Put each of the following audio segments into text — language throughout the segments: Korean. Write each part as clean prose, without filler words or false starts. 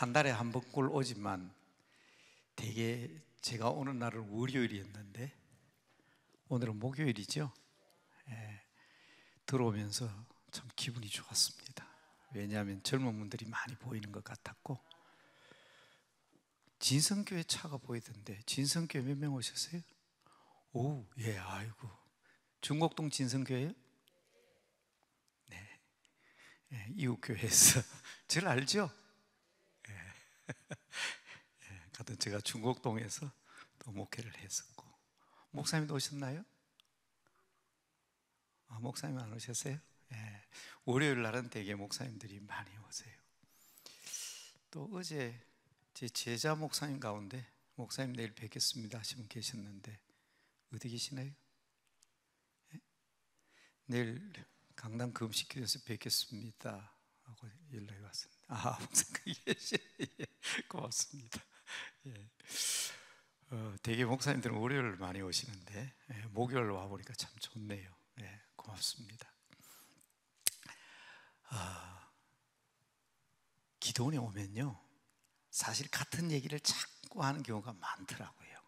한 달에 한 번꼴 오지만 되게 제가 오는 날은 월요일이었는데 오늘은 목요일이죠. 예, 들어오면서 참 기분이 좋았습니다. 왜냐하면 젊은 분들이 많이 보이는 것 같았고, 진성교회 차가 보이던데 진성교회 몇 명 오셨어요? 오, 예, 아이고. 중곡동 진성교회요? 네, 예, 이웃교회에서 저를 알죠? 가든 제가 중곡동에서 또 목회를 했었고. 목사님도 오셨나요? 아, 목사님 안 오셨어요? 예, 월요일 날은 대개 목사님들이 많이 오세요. 또 어제 제 제자 목사님 가운데 목사님 내일 뵙겠습니다 하시면 계셨는데 어디 계시나요? 예? 내일 강남 금식교회에서 뵙겠습니다 하고 연락이 왔습니다. 아, 목사님 계시네. 예, 고맙습니다. 예. 대개 목사님들은 월요일 많이 오시는데 목요일 와보니까 참 좋네요. 예, 고맙습니다. 기도원에 오면요, 사실 같은 얘기를 자꾸 하는 경우가 많더라고요.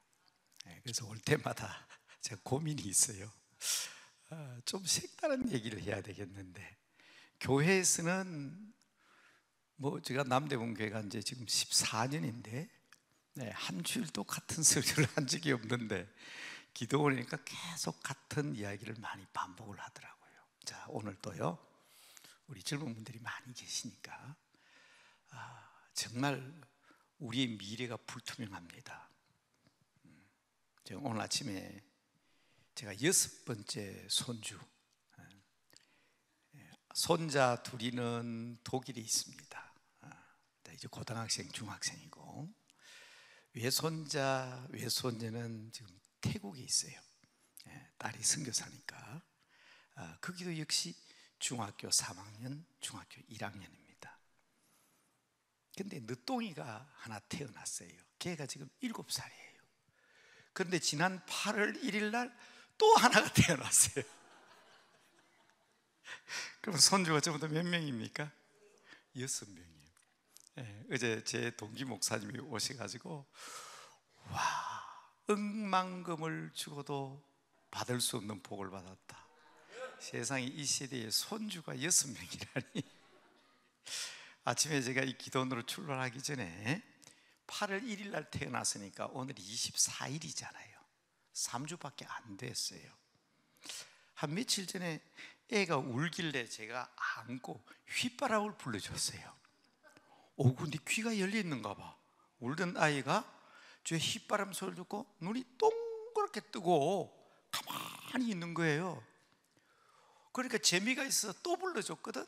그래서 올 때마다 제가 고민이 있어요. 좀 색다른 얘기를 해야 되겠는데, 교회에서는 제가 남대문 교회가 이제 지금 14년인데 한 주일도 같은 설교를 한 적이 없는데 기도원이니까 계속 같은 이야기를 많이 반복을 하더라고요. 자, 오늘도요, 우리 젊은 분들이 많이 계시니까 정말 우리의 미래가 불투명합니다. 제가 오늘 아침에 제가 6번째 손주, 손자 둘이는 독일에 있습니다. 이제 고등학생, 중학생이고, 외손자, 외손녀는 지금 태국에 있어요. 딸이 선교사니까. 거기도 역시 중학교 3학년, 중학교 1학년입니다. 근데 늦둥이가 하나 태어났어요. 걔가 지금 7살이에요. 그런데 지난 8월 1일 날 또 하나가 태어났어요. 그럼 손주가 전부 다 몇 명입니까? 6명이에요. 어제 제 동기 목사님이 오셔가지고, 와, 억만금을 주고도 받을 수 없는 복을 받았다. 세상에 이 시대에 손주가 6명이라니. 아침에 제가 이 기도원으로 출발하기 전에 8월 1일 날 태어났으니까 오늘이 24일이잖아요. 3주밖에 안 됐어요. 한 며칠 전에 애가 울길래 제가 안고 휘바람을 불러줬어요. 근데 귀가 열려있는가 봐. 울던 아이가 저 휘바람 소리를 듣고 눈이 동그랗게 뜨고 가만히 있는 거예요. 그러니까 재미가 있어서 또 불러줬거든.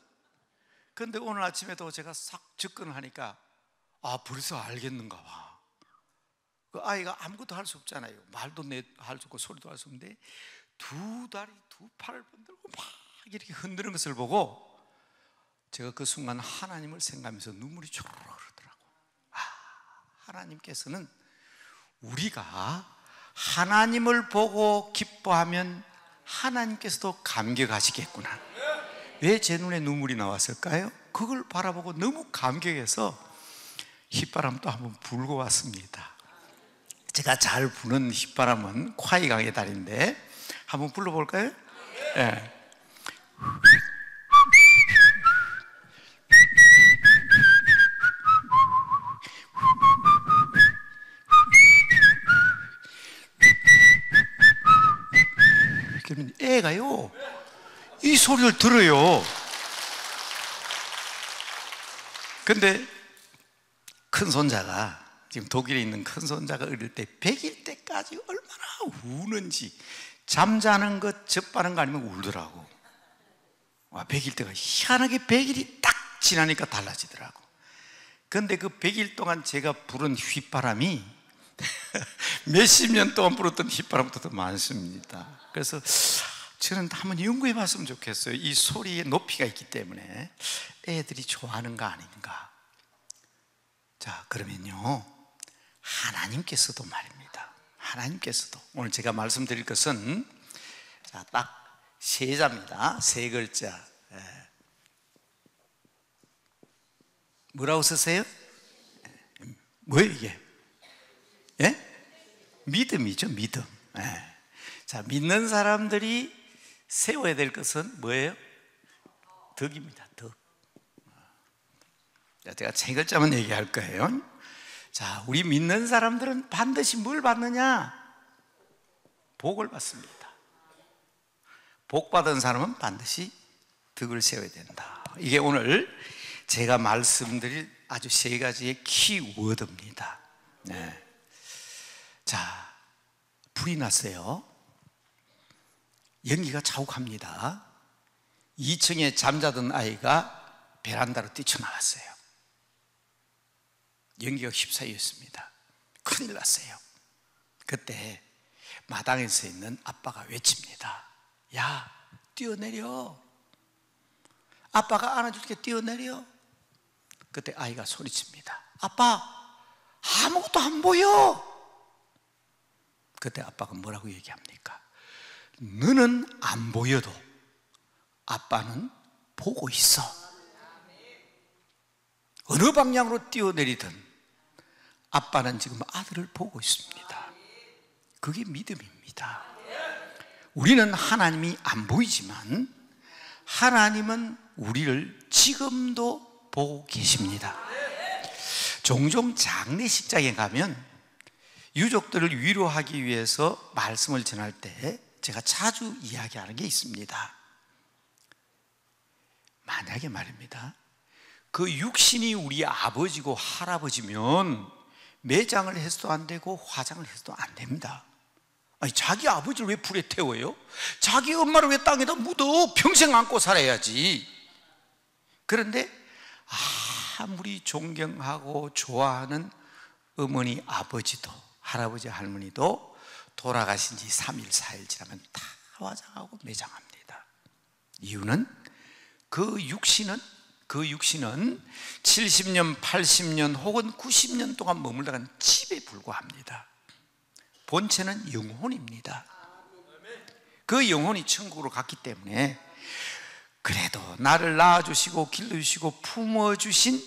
그런데 오늘 아침에도 제가 싹 접근을 하니까 벌써 알겠는가 봐. 그 아이가 아무것도 할 수 없잖아요. 말도 할 수 없고 소리도 할 수 없는데 두 다리 두 팔을 흔들고 막 이렇게 흔드는 것을 보고 제가 그 순간 하나님을 생각하면서 눈물이 쪼르르 흐르더라고. 하나님께서는 우리가 하나님을 보고 기뻐하면 하나님께서도 감격하시겠구나. 왜 제 눈에 눈물이 나왔을까요? 그걸 바라보고 너무 감격해서 휘바람도 한번 불고 왔습니다. 제가 잘 부는 휘바람은 콰이강의 달인데 한번 불러볼까요? 네. 그러면 애가요, 이 소리를 들어요. 근데 큰 손자가, 지금 독일에 있는 큰 손자가 어릴 때 100일 때까지 얼마나 우는지, 잠자는 것, 접하는 거 아니면 울더라고. 100일 때가 희한하게 100일이 딱 지나니까 달라지더라고. 근데 그 100일 동안 제가 부른 휘바람이 몇십 년 동안 불었던 휘바람보다 더 많습니다. 그래서 저는 한번 연구해 봤으면 좋겠어요. 이 소리의 높이가 있기 때문에 애들이 좋아하는 거 아닌가. 자, 그러면요, 하나님께서도 말입니다. 하나님께서도 오늘 제가 말씀드릴 것은 딱 세 자입니다. 세 글자. 뭐라고 쓰세요? 뭐예요 이게? 예? 믿음이죠, 믿음. 예. 자, 믿는 사람들이 세워야 될 것은 뭐예요? 덕입니다, 덕. 제가 세 글자만 얘기할 거예요. 자, 우리 믿는 사람들은 반드시 뭘 받느냐? 복을 받습니다. 복 받은 사람은 반드시 덕을 세워야 된다. 이게 오늘 제가 말씀드릴 아주 세 가지의 키워드입니다. 네. 자, 불이 났어요. 연기가 자욱합니다. 2층에 잠자던 아이가 베란다로 뛰쳐나왔어요. 연기가 휩싸였습니다. 큰일 났어요. 그때 마당에 서 있는 아빠가 외칩니다. 야, 뛰어내려. 아빠가 안아줄게, 뛰어내려. 그때 아이가 소리칩니다. 아빠, 아무것도 안 보여. 그때 아빠가 뭐라고 얘기합니까? 너는 안 보여도 아빠는 보고 있어. 어느 방향으로 뛰어내리든 아빠는 지금 아들을 보고 있습니다. 그게 믿음입니다. 우리는 하나님이 안 보이지만 하나님은 우리를 지금도 보고 계십니다. 종종 장례식장에 가면 유족들을 위로하기 위해서 말씀을 전할 때 제가 자주 이야기하는 게 있습니다. 만약에 말입니다, 그 육신이 우리 아버지고 할아버지면 매장을 해서도 안 되고 화장을 해서도 안 됩니다. 아니, 자기 아버지를 왜 불에 태워요? 자기 엄마를 왜 땅에다 묻어? 평생 안고 살아야지. 그런데 아무리 존경하고 좋아하는 어머니, 아버지도, 할아버지, 할머니도 돌아가신 지 3일, 4일 지나면 다 화장하고 매장합니다. 이유는 그 육신은 70년, 80년 혹은 90년 동안 머물러간 집에 불과합니다. 본체는 영혼입니다. 그 영혼이 천국으로 갔기 때문에 그래도 나를 낳아주시고 길러주시고 품어주신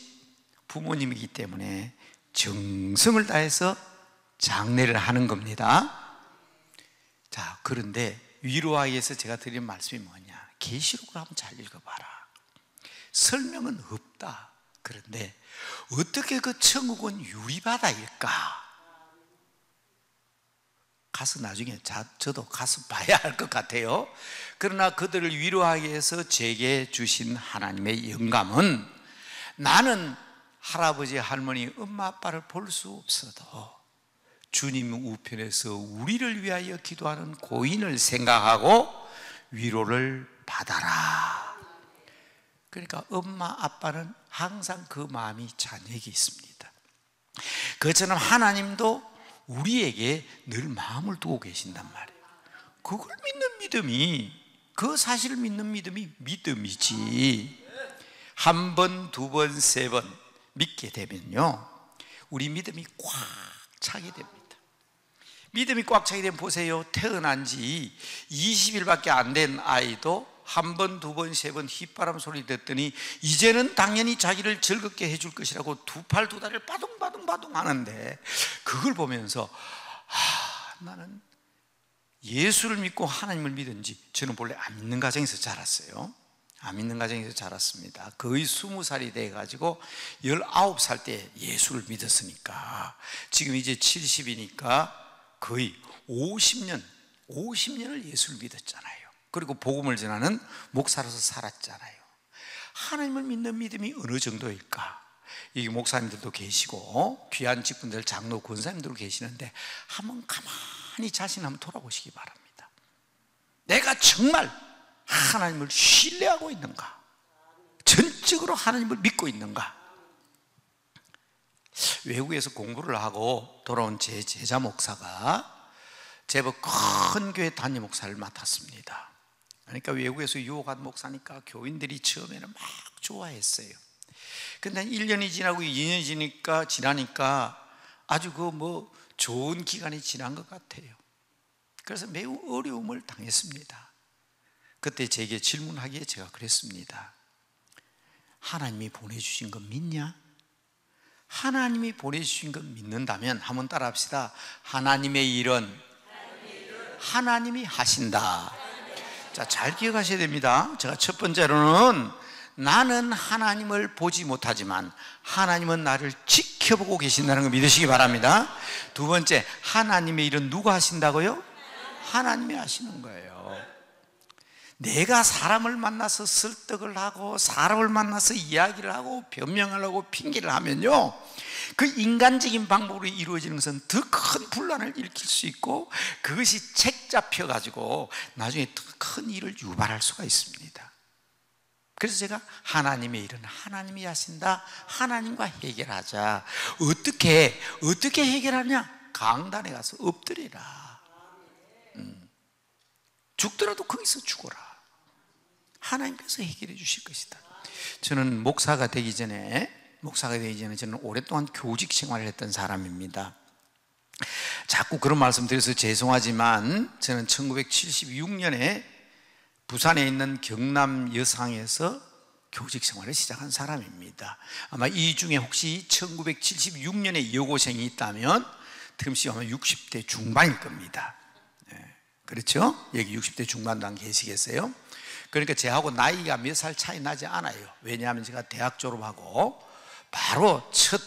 부모님이기 때문에 정성을 다해서 장례를 하는 겁니다. 자, 그런데 위로하기 위해서 제가 드린 말씀이 뭐냐? 계시록을 한번 잘 읽어봐라. 설명은 없다. 그런데 어떻게 그 천국은 유리바다일까? 가서 나중에 저도 가서 봐야 할 것 같아요. 그러나 그들을 위로하기 위해서 제게 주신 하나님의 영감은, 나는 할아버지, 할머니, 엄마, 아빠를 볼 수 없어도 주님 우편에서 우리를 위하여 기도하는 고인을 생각하고 위로를 받아라. 그러니까 엄마, 아빠는 항상 그 마음이 자녀에게 있습니다. 그처럼 하나님도 우리에게 늘 마음을 두고 계신단 말이에요. 그걸 믿는 믿음이, 그 사실을 믿는 믿음이 믿음이지. 한 번, 두 번, 세 번 믿게 되면요, 우리 믿음이 꽉 차게 됩니다. 믿음이 꽉 차게 되면 보세요. 태어난 지 20일밖에 안 된 아이도 한 번, 두 번, 세 번 휘바람 소리 듣더니 이제는 당연히 자기를 즐겁게 해줄 것이라고 두 팔 두 다리를 바둥바둥 하는데, 그걸 보면서 나는 예수를 믿고 하나님을 믿은지, 저는 본래 안 믿는 가정에서 자랐어요. 안 믿는 가정에서 자랐습니다. 거의 20살이 돼가지고 19살 때 예수를 믿었으니까 지금 이제 70이니까 거의 50년을 예수를 믿었잖아요. 그리고 복음을 전하는 목사로서 살았잖아요. 하나님을 믿는 믿음이 어느 정도일까? 이게 목사님들도 계시고 귀한 직분들, 장로, 권사님들도 계시는데 한번 가만히 자신 한번 돌아보시기 바랍니다. 내가 정말 하나님을 신뢰하고 있는가? 전적으로 하나님을 믿고 있는가? 외국에서 공부를 하고 돌아온 제 제자 목사가 제법 큰 교회 담임 목사를 맡았습니다. 그러니까 외국에서 유학한 목사니까 교인들이 처음에는 막 좋아했어요. 근데 1년이 지나고 2년이 지나니까 아주 좋은 기간이 지난 것 같아요. 그래서 매우 어려움을 당했습니다. 그때 제게 질문하기에 제가 그랬습니다. 하나님이 보내주신 거 믿냐? 하나님이 보내주신 것 믿는다면 한번 따라 합시다. 하나님의 일은 하나님이 하신다. 자, 잘 기억하셔야 됩니다. 제가 첫 번째로는 나는 하나님을 보지 못하지만 하나님은 나를 지켜보고 계신다는 걸 믿으시기 바랍니다. 두 번째, 하나님의 일은 누가 하신다고요? 하나님이 하시는 거예요. 내가 사람을 만나서 설득을 하고 사람을 만나서 이야기를 하고 변명을 하고 핑계를 하면요, 그 인간적인 방법으로 이루어지는 것은 더 큰 분란을 일으킬 수 있고 그것이 책 잡혀가지고 나중에 더 큰 일을 유발할 수가 있습니다. 그래서 제가 하나님의 일은 하나님이 하신다. 하나님과 해결하자. 어떻게 해결하냐? 강단에 가서 엎드리라. 죽더라도 거기서 죽어라. 하나님께서 해결해 주실 것이다. 저는 목사가 되기 전에 저는 오랫동안 교직 생활을 했던 사람입니다. 자꾸 그런 말씀 드려서 죄송하지만 저는 1976년에 부산에 있는 경남 여상에서 교직 생활을 시작한 사람입니다. 아마 이 중에 혹시 1976년에 여고생이 있다면 틈씨 아마 60대 중반일 겁니다. 그렇죠? 여기 60대 중반도 안 계시겠어요? 그러니까 저하고 나이가 몇 살 차이 나지 않아요. 왜냐하면 제가 대학 졸업하고 바로 첫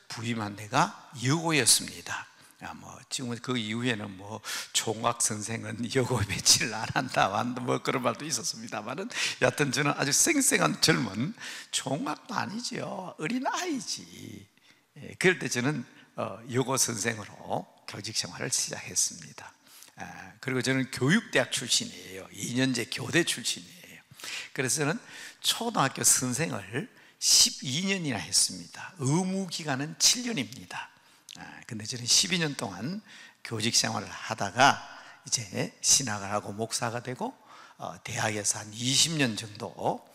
부임한 데가 여고였습니다. 지금은 그 이후에는 총각 선생은 여고 배치를 안 한다, 그런 말도 있었습니다만은, 여하튼 저는 아주 쌩쌩한 젊은 총각도 아니죠. 어린 아이지. 그럴 때 저는 여고 선생으로 교직 생활을 시작했습니다. 그리고 저는 교육대학 출신이에요. 2년제 교대 출신이에요. 그래서 저는 초등학교 선생을 12년이나 했습니다. 의무 기간은 7년입니다. 근데 저는 12년 동안 교직 생활을 하다가 이제 신학을 하고 목사가 되고 대학에서 한 20년 정도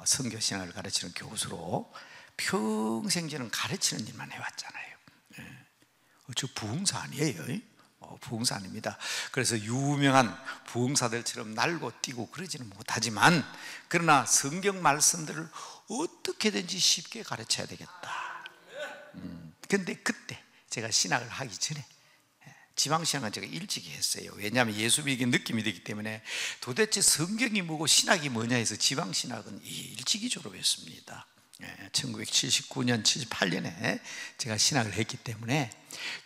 선교 신학을 가르치는 교수로 평생 저는 가르치는 일만 해왔잖아요. 저 부흥사 아니에요. 부흥사 아닙니다. 그래서 유명한 부흥사들처럼 날고 뛰고 그러지는 못하지만, 그러나 성경 말씀들을 어떻게든지 쉽게 가르쳐야 되겠다. 근데 그때 제가 신학을 하기 전에 지방신학은 제가 일찍 했어요. 왜냐하면 예수 믿기 느낌이 되기 때문에 도대체 성경이 뭐고 신학이 뭐냐 해서 지방신학은 일찍이 졸업했습니다. 1979년, 78년에 제가 신학을 했기 때문에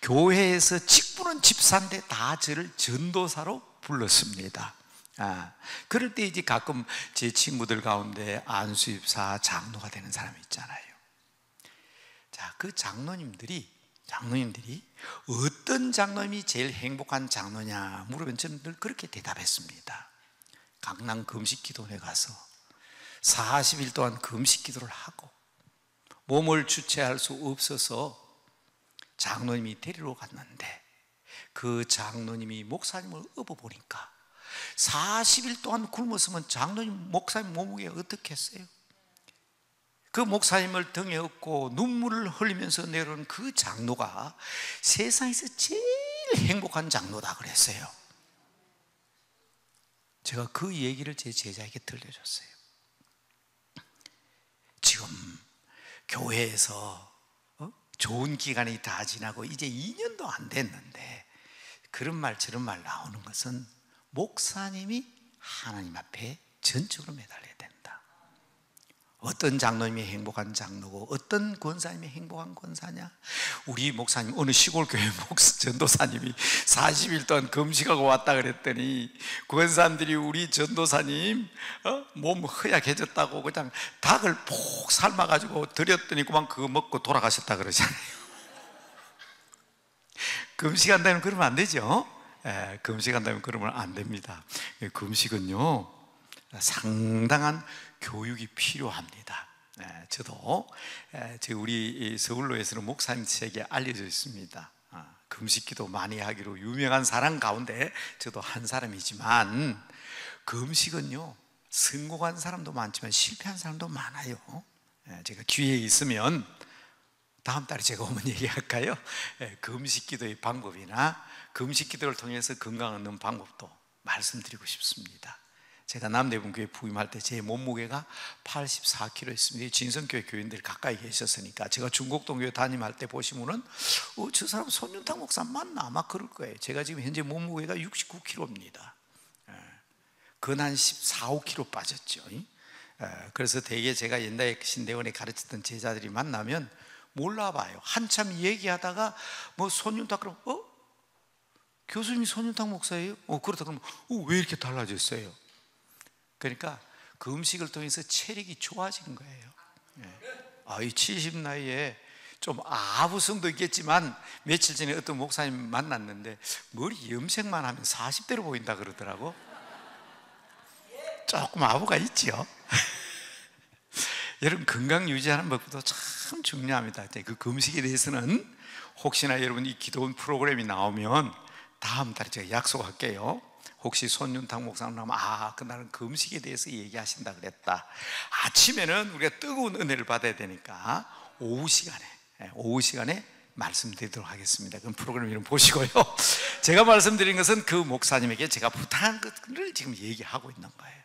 교회에서 직분은 집사인데 다 저를 전도사로 불렀습니다. 그럴 때 이제 가끔 제 친구들 가운데 안수입사, 장로가 되는 사람이 있잖아요. 자, 그 장로님들이 어떤 장로님이 제일 행복한 장로냐 물으면 저는 늘 그렇게 대답했습니다. 강남 금식기도원에 가서 40일 동안 금식기도를 하고 몸을 주체할 수 없어서 장로님이 데리러 갔는데 그 장로님이 목사님을 업어보니까 40일 동안 굶었으면 장로님, 목사님 몸무게가 어떻겠어요? 그 목사님을 등에 업고 눈물을 흘리면서 내려온 그 장로가 세상에서 제일 행복한 장로다 그랬어요. 제가 그 얘기를 제 제자에게 들려줬어요. 지금 교회에서 좋은 기간이 다 지나고 이제 2년도 안 됐는데 그런 말 저런 말 나오는 것은 목사님이 하나님 앞에 전적으로 매달려야 된다. 어떤 장로님이 행복한 장로고 어떤 권사님이 행복한 권사냐? 우리 목사님, 어느 시골교회 전도사님이 40일 동안 금식하고 왔다 그랬더니 권사님들이 우리 전도사님 몸 허약해졌다고 그냥 닭을 폭 삶아가지고 드렸더니 그만 그거 먹고 돌아가셨다 그러잖아요. 금식한다면 그러면 안 되죠. 금식한다면 그러면 안 됩니다. 금식은요 상당한 교육이 필요합니다. 저도 우리 서울로에서는 목사님에게 알려져 있습니다. 금식기도 많이 하기로 유명한 사람 가운데 저도 한 사람이지만, 금식은요 성공한 사람도 많지만 실패한 사람도 많아요. 제가 기회에 있으면 다음 달에 제가 오면 얘기할까요? 금식기도의 방법이나 금식기도를 통해서 건강 얻는 방법도 말씀드리고 싶습니다. 제가 남대문교회 부임할 때 제 몸무게가 84kg였습니다. 진성교회 교인들이 가까이 계셨으니까 제가 중곡동교회 담임할 때 보시면은 저 사람 손윤탁 목사 맞나? 아마 그럴 거예요. 제가 지금 현재 몸무게가 69kg입니다. 근한 14, 5kg 빠졌죠. 그래서 되게 제가 옛날에 신대원에 가르쳤던 제자들이 만나면 몰라봐요. 한참 얘기하다가 뭐 손윤탁 그러면 교수님이 손윤탁 목사예요? 그렇다 그러면 왜 이렇게 달라졌어요? 그러니까 그 음식을 통해서 체력이 좋아진 거예요. 이 70 나이에 좀 아부성도 있겠지만 며칠 전에 어떤 목사님 만났는데 머리 염색만 하면 40대로 보인다 그러더라고. 조금 아부가 있죠. 여러분 건강 유지하는 법도 참 중요합니다. 그 금식에 대해서는 혹시나 여러분 이 기도원 프로그램이 나오면 다음 달에 제가 약속할게요. 혹시 손윤탁 목사님 나오면 그날은 금식에 대해서 얘기하신다 그랬다. 아침에는 우리가 뜨거운 은혜를 받아야 되니까 오후 시간에 말씀드리도록 하겠습니다. 그럼 프로그램 이름 보시고요. 제가 말씀드린 것은 그 목사님에게 제가 부탁한 것을 지금 얘기하고 있는 거예요.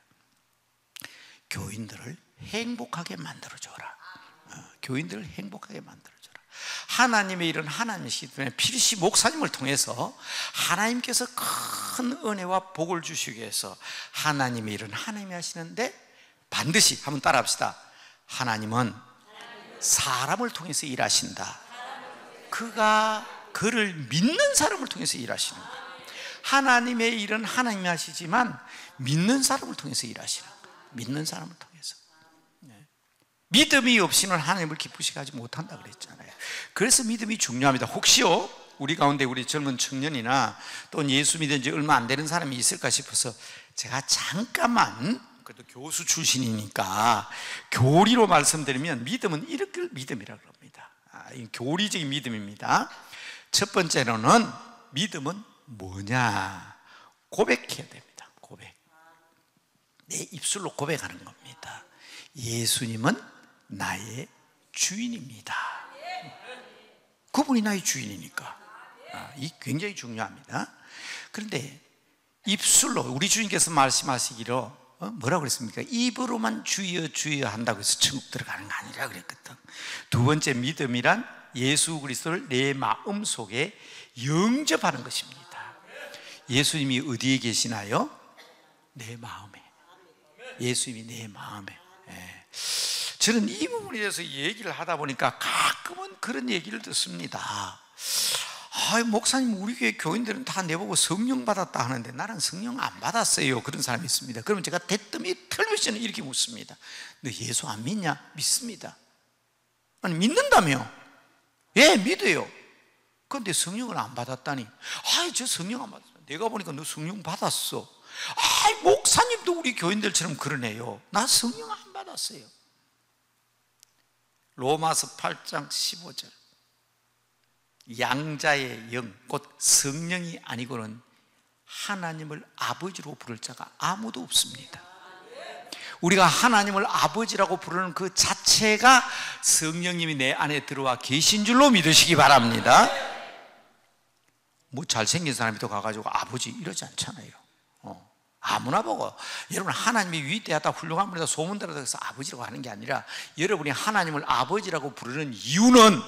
교인들을 행복하게 만들어줘라. 교인들을 행복하게 만들어줘라. 하나님의 일은 하나님이시기 때문에 필시 목사님을 통해서 하나님께서 큰 은혜와 복을 주시기 위해서 하나님의 일은 하나님이 하시는데 반드시 한번 따라합시다. 하나님은 사람을 통해서 일하신다. 그가 그를 믿는 사람을 통해서 일하시는 거예요. 하나님의 일은 하나님이 하시지만 믿는 사람을 통해서 일하시는 거예요. 믿는 사람을 통해서. 믿음이 없이는 하나님을 기쁘시게 하지 못한다 그랬잖아요. 그래서 믿음이 중요합니다. 혹시요 우리 가운데 우리 젊은 청년이나 또 예수 믿은 지 얼마 안 되는 사람이 있을까 싶어서 제가 잠깐만, 그래도 교수 출신이니까 교리로 말씀드리면 됩니다. 믿음은 이렇게 믿음이라고 합니다. 교리적인 믿음입니다. 첫 번째로는 믿음은 뭐냐? 고백해야 됩니다. 고백. 내 입술로 고백하는 겁니다. 예수님은 나의 주인입니다. 그분이 나의 주인이니까. 이 굉장히 중요합니다. 그런데 입술로 우리 주님께서 말씀하시기로 뭐라고 그랬습니까? 입으로만 주여 주여 한다고 해서 천국 들어가는 거 아니라 그랬거든. 두 번째 믿음이란 예수 그리스도를 내 마음속에 영접하는 것입니다. 예수님이 어디에 계시나요? 내 마음에. 예수님이 내 마음에. 저는 이 부분에 대해서 얘기를 하다 보니까 가끔은 그런 얘기를 듣습니다. 목사님 우리 교회 교인들은 다 내보고 성령 받았다 하는데 나는 성령 안 받았어요. 그런 사람이 있습니다. 그러면 제가 대뜸이 털면서 이렇게 묻습니다. 너 예수 안 믿냐? 믿습니다. 아니 믿는다며? 예, 믿어요. 그런데 성령을 안 받았다니. 저 성령 안 받았어. 내가 보니까 너 성령 받았어. 목사님도 우리 교인들처럼 그러네요. 나 성령 안 받았어요. 로마서 8장 15절 양자의 영, 곧 성령이 아니고는 하나님을 아버지로 부를 자가 아무도 없습니다. 우리가 하나님을 아버지라고 부르는 그 자체가 성령님이 내 안에 들어와 계신 줄로 믿으시기 바랍니다. 뭐 잘생긴 사람이 또 가가지고 아버지 이러지 않잖아요. 아무나 보고 여러분 하나님이 위대하다 훌륭한 분이다 소문대로 해서 아버지라고 하는 게 아니라 여러분이 하나님을 아버지라고 부르는 이유는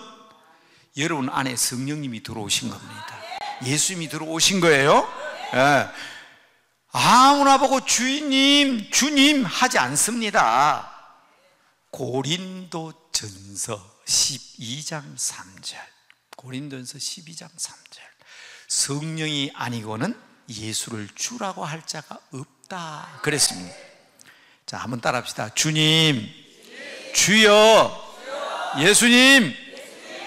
여러분 안에 성령님이 들어오신 겁니다. 예수님이 들어오신 거예요. 아무나 보고 주님 주님 하지 않습니다. 고린도전서 12장 3절 고린도전서 12장 3절 성령이 아니고는 예수를 주라고 할 자가 없다 그랬습니다. 자, 한번 따라합시다. 주님, 주여, 예수님.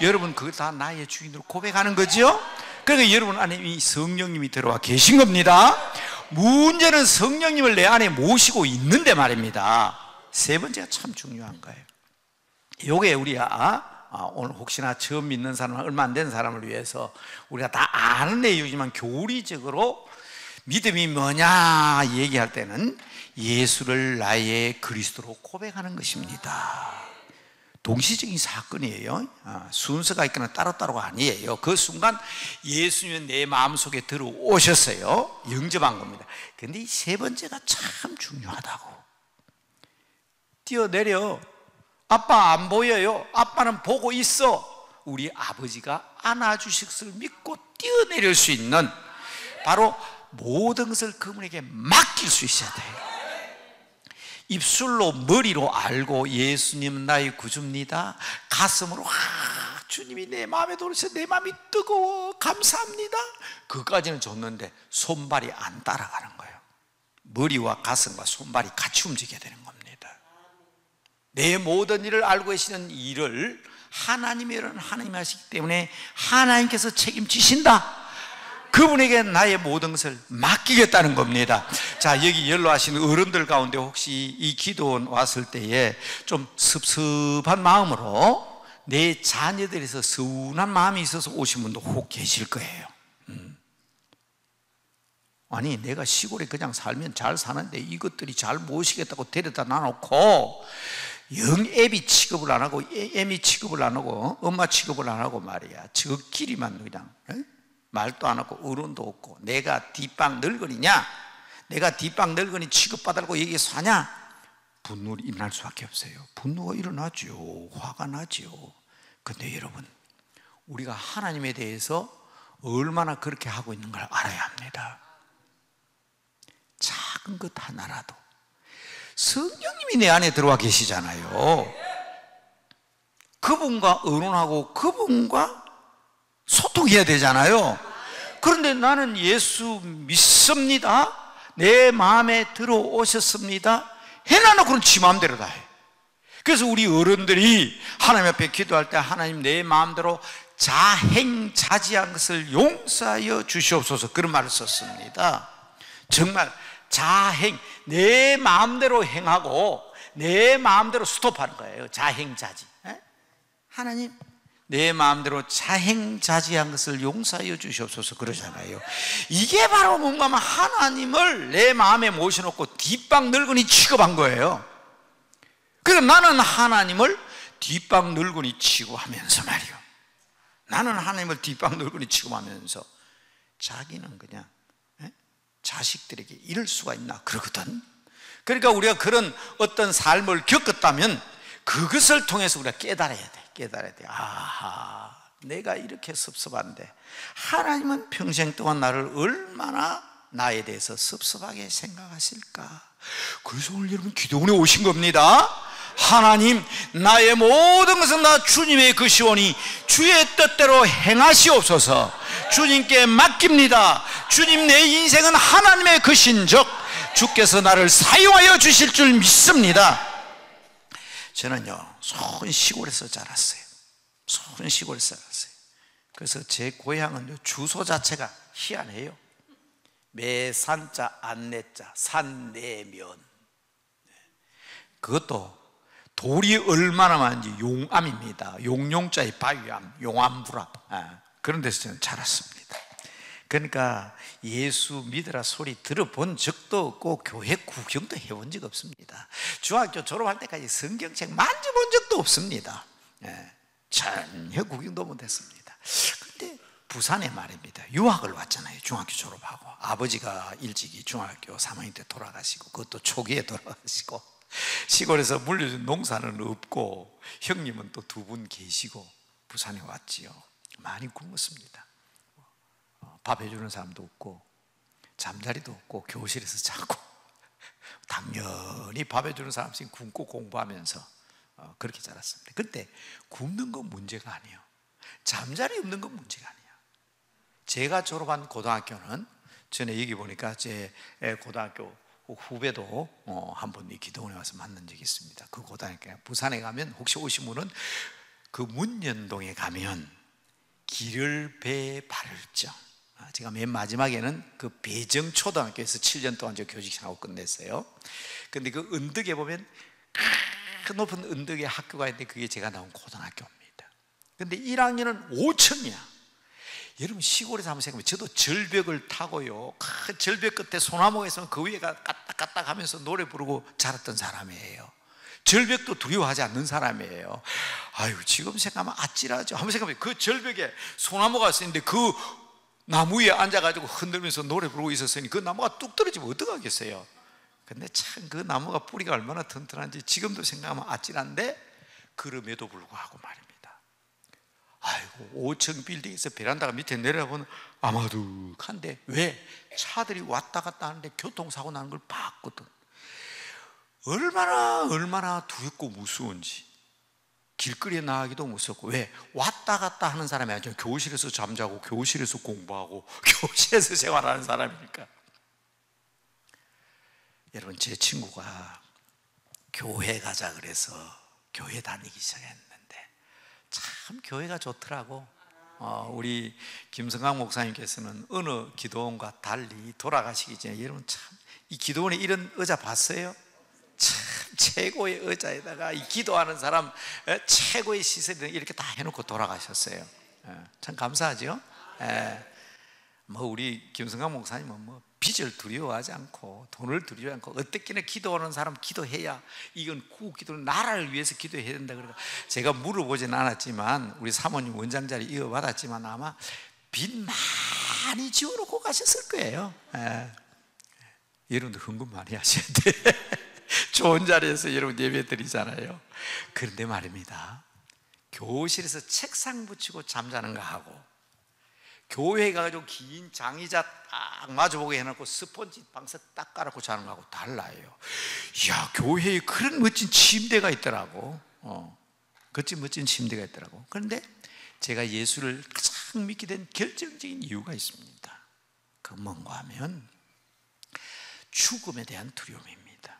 여러분 그거 다 나의 주인으로 고백하는 거죠. 그러니까 여러분 안에 이 성령님이 들어와 계신 겁니다. 문제는 성령님을 내 안에 모시고 있는데 말입니다. 세 번째가 참 중요한 거예요. 요게 우리가 오늘 혹시나 처음 믿는 사람, 얼마 안 된 사람을 위해서 우리가 다 아는 내용이지만 교리적으로 믿음이 뭐냐 얘기할 때는 예수를 나의 그리스도로 고백하는 것입니다. 동시적인 사건이에요. 순서가 있거나 따로따로가 아니에요. 그 순간 예수님은 내 마음속에 들어오셨어요. 영접한 겁니다. 그런데 이 세 번째가 참 중요하다고. 뛰어내려. 아빠 안 보여요. 아빠는 보고 있어. 우리 아버지가 안아주실 것을 믿고 뛰어내릴 수 있는, 바로 모든 것을 그분에게 맡길 수 있어야 돼요. 입술로, 머리로 알고 예수님 나의 구주입니다, 가슴으로 주님이 내 마음에 들어오셔서 내 마음이 뜨거워 감사합니다, 그까지는 좋는데 손발이 안 따라가는 거예요. 머리와 가슴과 손발이 같이 움직여야 되는 겁니다. 내 모든 일을 알고 계시는 일을 하나님의 일은 하나님이 하시기 때문에 하나님께서 책임지신다, 그분에게 나의 모든 것을 맡기겠다는 겁니다. 자, 여기 연로하신 어른들 가운데 혹시 이 기도원 왔을 때에 좀 섭섭한 마음으로 내 자녀들에서 서운한 마음이 있어서 오신 분도 혹 계실 거예요. 아니, 내가 시골에 그냥 살면 잘 사는데 이것들이 잘 모시겠다고 데려다 놔놓고 영 애비 취급을 안 하고, 애미 취급을 안 하고, 엄마 취급을 안 하고 말이야, 저끼리만 그냥 말도 안 하고 어른도 없고, 내가 뒷방 늙은이냐, 내가 뒷방 늙은이 취급받으려고 여기서 사냐? 분노가 일어날 수밖에 없어요. 분노가 일어나죠. 화가 나죠. 근데 여러분, 우리가 하나님에 대해서 얼마나 그렇게 하고 있는 걸 알아야 합니다. 작은 것 하나라도 성령님이 내 안에 들어와 계시잖아요. 그분과 의논하고 그분과 소통해야 되잖아요. 그런데 나는 예수 믿습니다, 내 마음에 들어오셨습니다 해놔놓고는 지 마음대로 다 해. 그래서 우리 어른들이 하나님 앞에 기도할 때 하나님 내 마음대로 자행자지한 것을 용서하여 주시옵소서, 그런 말을 썼습니다. 정말 자행, 내 마음대로 행하고 내 마음대로 스톱하는 거예요. 자행자지. 하나님 내 마음대로 자행자지한 것을 용서하여 주시옵소서 그러잖아요. 이게 바로 뭔가 하면 하나님을 내 마음에 모셔놓고 뒷방 늙은이 취급한 거예요. 그래서 나는 하나님을 뒷방 늙은이 취급하면서 말이요, 나는 하나님을 뒷방 늙은이 취급하면서 자기는 그냥 자식들에게 이럴 수가 있나 그러거든. 그러니까 우리가 그런 어떤 삶을 겪었다면 그것을 통해서 우리가 깨달아야 돼. 아하, 내가 이렇게 섭섭한데 하나님은 평생 동안 나를 얼마나 나에 대해서 섭섭하게 생각하실까. 그래서 오늘 여러분 기도원에 오신 겁니다. 하나님, 나의 모든 것은 다 주님의 것이오니 주의 뜻대로 행하시옵소서. 주님께 맡깁니다. 주님, 내 인생은 하나님의 것인즉 주께서 나를 사용하여 주실 줄 믿습니다. 저는요, 손 시골에서 자랐어요. 손 시골에서 자랐어요. 그래서 제 고향은 주소 자체가 희한해요. 매산자 안내자 산내면, 그것도 돌이 얼마나 많은지 용암입니다. 용용자의 바위암, 용암불암, 그런 데서 저는 자랐습니다. 그러니까 예수 믿으라 소리 들어본 적도 없고 교회 구경도 해본 적 없습니다. 중학교 졸업할 때까지 성경책 만져본 적도 없습니다. 전혀 구경도 못했습니다. 근데 부산에 말입니다, 유학을 왔잖아요. 중학교 졸업하고 아버지가 일찍이 중학교 3학년 때 돌아가시고, 그것도 초기에 돌아가시고, 시골에서 물려준 농사는 없고 형님은 또 두 분 계시고 부산에 왔지요. 많이 굶었습니다. 밥 해주는 사람도 없고 잠자리도 없고 교실에서 자고, 당연히 밥 해주는 사람씩 굶고 공부하면서 그렇게 자랐습니다. 그때 굶는 건 문제가 아니에요. 잠자리 없는 건 문제가 아니에요. 제가 졸업한 고등학교는, 전에 여기 보니까 제 고등학교 후배도 한 번 이 기도원에 와서 만난 적이 있습니다. 그 고등학교 부산에 가면, 혹시 오신 분은 그 문연동에 가면 길을 배 바를정, 제가 맨 마지막에는 그 배정초등학교에서 7년 동안 저 교직생하고 끝냈어요. 근데 그 언덕에 보면 그 높은 언덕에 학교가 있는데 그게 제가 나온 고등학교입니다. 근데 1학년은 5층이야. 여러분 시골에서 한번 생각해보면, 저도 절벽을 타고요, 그 절벽 끝에 소나무가 있으면 그 위에가 까딱까딱 하면서 노래 부르고 자랐던 사람이에요. 절벽도 두려워하지 않는 사람이에요. 아유, 지금 생각하면 아찔하죠. 한번 생각해보세요. 그 절벽에 소나무가 있었는데 그 나무 위에 앉아가지고 흔들면서 노래 부르고 있었으니 그 나무가 뚝 떨어지면 어떡하겠어요. 근데 참 그 나무가 뿌리가 얼마나 튼튼한지 지금도 생각하면 아찔한데, 그럼에도 불구하고 말입니다. 아이고, 5층 빌딩에서 베란다가 밑에 내려보면 아마둑한데, 왜? 차들이 왔다 갔다 하는데 교통사고 나는 걸 봤거든. 얼마나 두렵고 무서운지. 길거리에 나가기도 무섭고. 왜? 왔다 갔다 하는 사람이 아니죠. 교실에서 잠자고 교실에서 공부하고 교실에서 생활하는 사람이니까. 여러분, 제 친구가 교회 가자 그래서 교회 다니기 시작했는데 참 교회가 좋더라고. 우리 김성강 목사님께서는 어느 기도원과 달리 돌아가시기 전에, 여러분 참 이 기도원에 이런 의자 봤어요? 참 최고의 의자에다가 이 기도하는 사람 최고의 시설을 이렇게 다 해놓고 돌아가셨어요. 참 감사하죠. 뭐 우리 김성강 목사님은 뭐 빚을 두려워하지 않고 돈을 두려워하지 않고 어떻게나 기도하는 사람 기도해야, 이건 구기도는 나라를 위해서 기도해야 된다. 그러니까 제가 물어보진 않았지만 우리 사모님 원장 자리 이어받았지만 아마 빚 많이 지어놓고 가셨을 거예요. 여러분들 헌금 많이 하셔야 돼. 좋은 자리에서 여러분 예배 드리잖아요. 그런데 말입니다, 교실에서 책상 붙이고 잠자는 거 하고 교회에 가가지고 긴 장의자 딱 마주보게 해놓고 스펀지 방석 딱 깔아놓고 자는 거하고 달라요. 이야, 교회에 그런 멋진 침대가 있더라고. 멋진 침대가 있더라고. 그런데 제가 예수를 가장 믿게 된 결정적인 이유가 있습니다. 그 뭔가 하면 죽음에 대한 두려움입니다.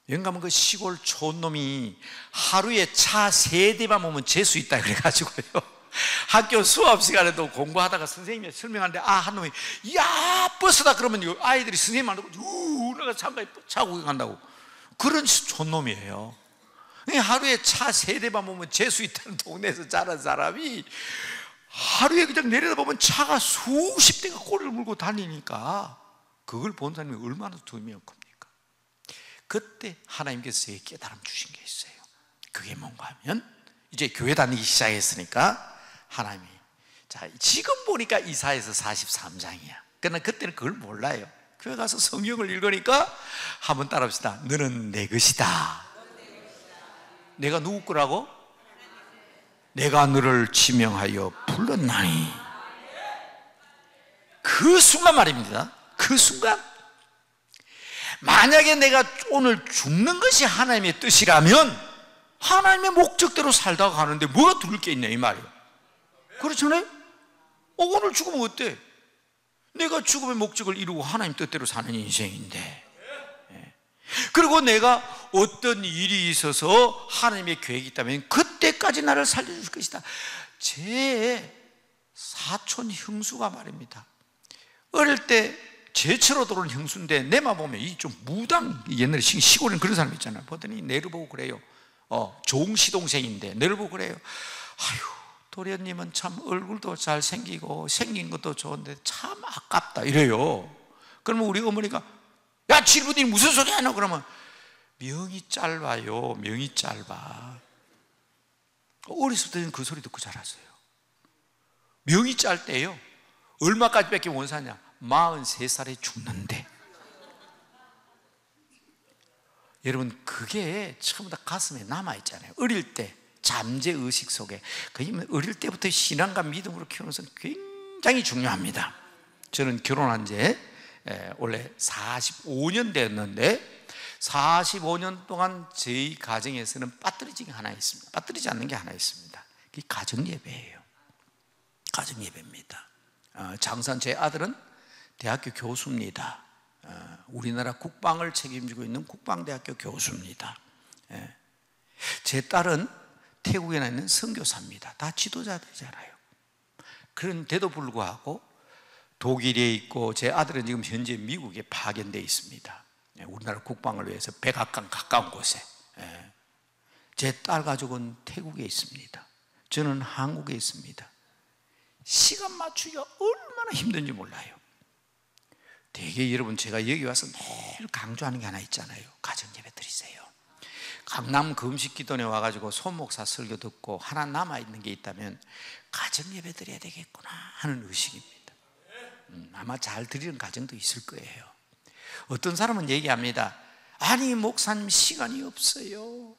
여기 가면 그 시골 촌놈이 하루에 차 3대만 오면 재수 있다 그래가지고요, 학교 수업 시간에도 공부하다가 선생님이 설명하는데 한 놈이 야 버스다 그러면 아이들이 선생님 안 듣고 내가 창가에 차고 간다고. 그런 촌놈이에요. 하루에 차 3대만 보면 재수 있다는 동네에서 자란 사람이 하루에 그냥 내려다보면 차가 수십 대가 꼬리를 물고 다니니까 그걸 본 사람이 얼마나 두려움이 겁니까? 그때 하나님께서 제게 깨달음 주신 게 있어요. 그게 뭔가 하면 이제 교회 다니기 시작했으니까 하나님이, 자 지금 보니까 이사야서 43장이야. 그러나 그때는 그걸 몰라요. 교회 가서 성경을 읽으니까 한번 따라합시다. 너는 내 것이다. 내가 누구 거라고? 내가 너를 지명하여 불렀나니. 그 순간 말입니다. 그 순간, 만약에 내가 오늘 죽는 것이 하나님의 뜻이라면 하나님의 목적대로 살다가 가는데 뭐가 두를 게 있냐 이 말이에요. 그렇잖아요? 오늘 죽으면 어때? 내가 죽음의 목적을 이루고 하나님 뜻대로 사는 인생인데, 그리고 내가 어떤 일이 있어서 하나님의 계획이 있다면 그때까지 나를 살려줄 것이다. 제 사촌 형수가 말입니다, 어릴 때 제처로 들어온 형수인데 내만 보면 이 좀 무당, 옛날에 시골에는 그런 사람 있잖아요. 보더니 내를 보고 그래요. 종시동생인데 내를 보고 그래요. 아유, 도련님은 참 얼굴도 잘생기고 생긴 것도 좋은데 참 아깝다 이래요. 그러면 우리 어머니가 야 질부들이 무슨 소리 하나 그러면 명이 짧아요. 명이 짧아. 어렸을 때는 그 소리 듣고 자랐어요. 명이 짧대요. 얼마까지밖에 못 사냐? 43살에 죽는데. 여러분 그게 처음부터 가슴에 남아있잖아요. 어릴 때 잠재의식 속에. 그러면 어릴 때부터 신앙과 믿음으로 키우는 것은 굉장히 중요합니다. 저는 결혼한 지 원래 45년 됐는데 45년 동안 저희 가정에서는 빠뜨리지 하나 있습니다. 빠뜨리지 않는 게 하나 있습니다. 그게 가정예배예요. 가정예배입니다. 장산 제 아들은 대학교 교수입니다. 우리나라 국방을 책임지고 있는 국방대학교 교수입니다. 제 딸은 태국에 있는 선교사입니다. 다 지도자들이잖아요. 그런데도 불구하고 독일에 있고 제 아들은 지금 현재 미국에 파견되어 있습니다. 우리나라 국방을 위해서 백악관 가까운 곳에. 제 딸 가족은 태국에 있습니다. 저는 한국에 있습니다. 시간 맞추기가 얼마나 힘든지 몰라요. 되게 여러분 제가 여기 와서 늘 강조하는 게 하나 있잖아요. 가정예배 드리세요. 강남 금식기도원에 와가지고 손목사 설교 듣고 하나 남아있는 게 있다면 가정예배 드려야 되겠구나 하는 의식입니다. 아마 잘 드리는 가정도 있을 거예요. 어떤 사람은 얘기합니다. 아니 목사님 시간이 없어요.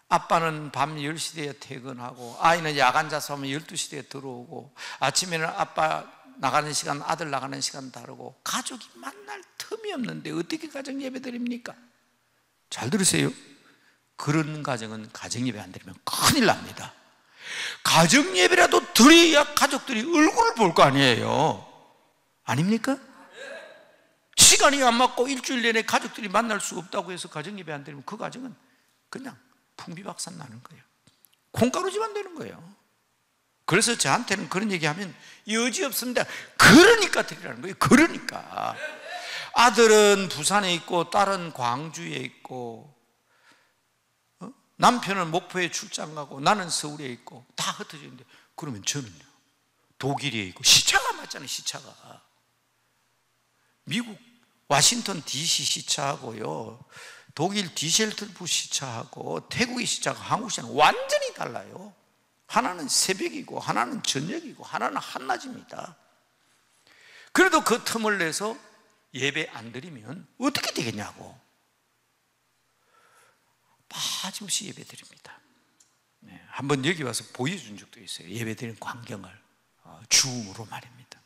아빠는 밤 10시대에 퇴근하고 아이는 야간 자서 하면 12시대에 들어오고 아침에는 아빠 나가는 시간 아들 나가는 시간 다르고 가족이 만날 틈이 없는데 어떻게 가정 예배 드립니까? 잘 들으세요. 그런 가정은 가정 예배 안 드리면 큰일 납니다. 가정 예배라도 드려야 가족들이 얼굴을 볼 거 아니에요. 아닙니까? 시간이 안 맞고 일주일 내내 가족들이 만날 수 없다고 해서 가정 예배 안 드리면 그 가정은 그냥 풍비박산 나는 거예요. 콩가루지만 되는 거예요. 그래서 저한테는 그런 얘기하면 여지 없습니다. 그러니까 드리라는 거예요. 그러니까 아들은 부산에 있고 딸은 광주에 있고 남편은 목포에 출장 가고 나는 서울에 있고 다 흩어져 있는데 그러면 저는요 독일에 있고 시차가 맞잖아요. 시차가 미국 워싱턴 DC 시차하고요 독일 디셀트루프 시차하고 태국의 시차가 한국 시차는 완전히 달라요. 하나는 새벽이고 하나는 저녁이고 하나는 한낮입니다. 그래도 그 틈을 내서 예배 안 드리면 어떻게 되겠냐고 빠짐없이 예배 드립니다. 한번 여기 와서 보여준 적도 있어요. 예배 드리는 광경을 줌으로 말입니다.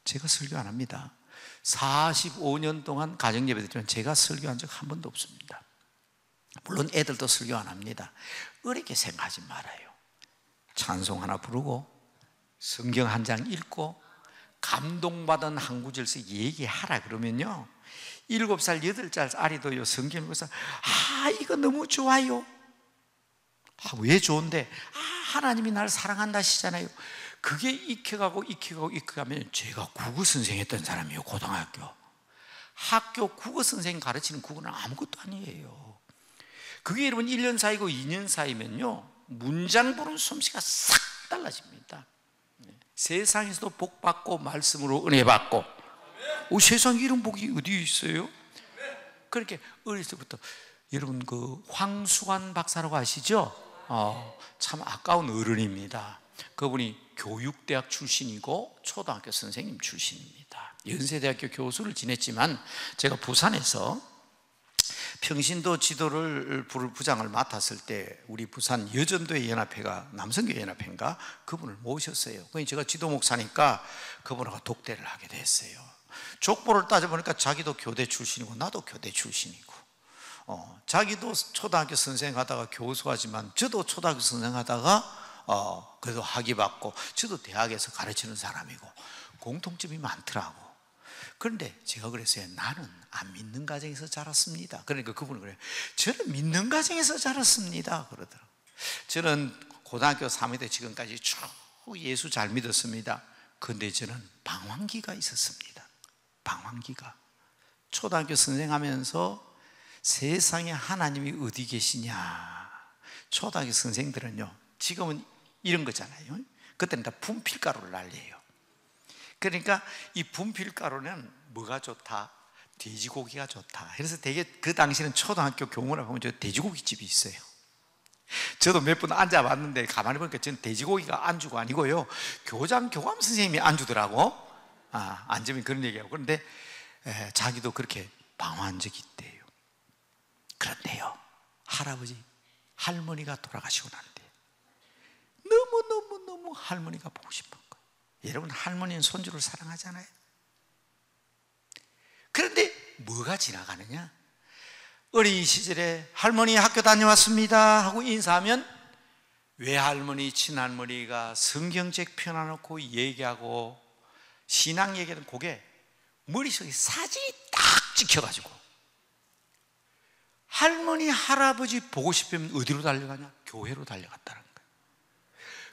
제가 설교 안 합니다. 45년 동안 가정예배 드리면 제가 설교한 적 한 번도 없습니다. 물론 애들도 설교 안 합니다. 어렵게 생각하지 말아요. 찬송 하나 부르고 성경 한 장 읽고 감동받은 한 구절씩 얘기하라 그러면요 7살, 8살 아리도요 성경 읽어서 이거 너무 좋아요. 왜 좋은데? 하나님이 나를 사랑한다 하시잖아요. 그게 익혀가면 제가 국어 선생 했던 사람이에요. 고등학교 학교 국어 선생 가르치는 국어는 아무것도 아니에요. 그게 여러분 1년 사이고 2년 사이면요 문장 부르는 솜씨가 싹 달라집니다. 세상에서도 복 받고 말씀으로 은혜 받고 세상에 이런 복이 어디 있어요? 그렇게 어렸을 때부터 여러분 그 황수관 박사라고 아시죠? 참 아까운 어른입니다. 그분이 교육대학 출신이고 초등학교 선생님 출신입니다. 연세대학교 교수를 지냈지만 제가 부산에서 평신도 지도를 부장을 맡았을 때 우리 부산 여전도회 연합회가 남성교회 연합회인가 그분을 모셨어요. 제가 지도 목사니까 그분하고 독대를 하게 됐어요. 족보를 따져보니까 자기도 교대 출신이고 나도 교대 출신이고 자기도 초등학교 선생하다가 교수하지만 저도 초등학교 선생하다가 그래도 학위 받고 저도 대학에서 가르치는 사람이고 공통점이 많더라고. 그런데 제가 그랬어요. 나는 안 믿는 가정에서 자랐습니다. 그러니까 그분은 그래요. 저는 믿는 가정에서 자랐습니다. 그러더라고요. 저는 고등학교 3학년 때 지금까지 쭉 예수 잘 믿었습니다. 그런데 저는 방황기가 있었습니다. 방황기가. 초등학교 선생하면서 세상에 하나님이 어디 계시냐. 초등학교 선생들은요 지금은 이런 거잖아요. 그때는 다 분필가루를 날려요. 그러니까 이 분필가루는 뭐가 좋다? 돼지고기가 좋다. 그래서 되게 그 당시는 초등학교 교문에 보면 저 돼지고기집이 있어요. 저도 몇 번 앉아봤는데 가만히 보니까 저는 돼지고기가 안주가 아니고요 교장 교감 선생님이 안주더라고. 앉으면 그런 얘기하고. 그런데 자기도 그렇게 방황한 적이 있대요. 그런데요 할아버지 할머니가 돌아가시고 난 뒤에 너무 할머니가 보고 싶은 거예요. 여러분 할머니는 손주를 사랑하잖아요. 그런데 뭐가 지나가느냐? 어린 시절에 할머니 학교 다녀왔습니다 하고 인사하면 외할머니 친할머니가 성경책 펴놔놓고 얘기하고 신앙 얘기하는 그게 머릿속에 사진이 딱 찍혀가지고 할머니 할아버지 보고 싶으면 어디로 달려가냐? 교회로 달려갔다는 거예요.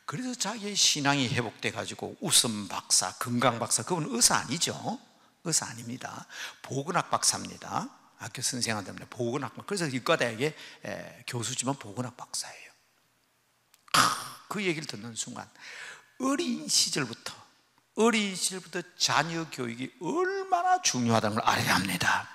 그래서 자기의 신앙이 회복돼 가지고 웃음 박사, 건강 박사, 그분은 의사 아니죠. 의사 아닙니다. 보건학 박사입니다. 학교 선생한답니다. 보건학. 그래서 의과대학의 교수지만 보건학 박사예요. 그 얘기를 듣는 순간 어린 시절부터 자녀 교육이 얼마나 중요하다는 걸 알아야 합니다.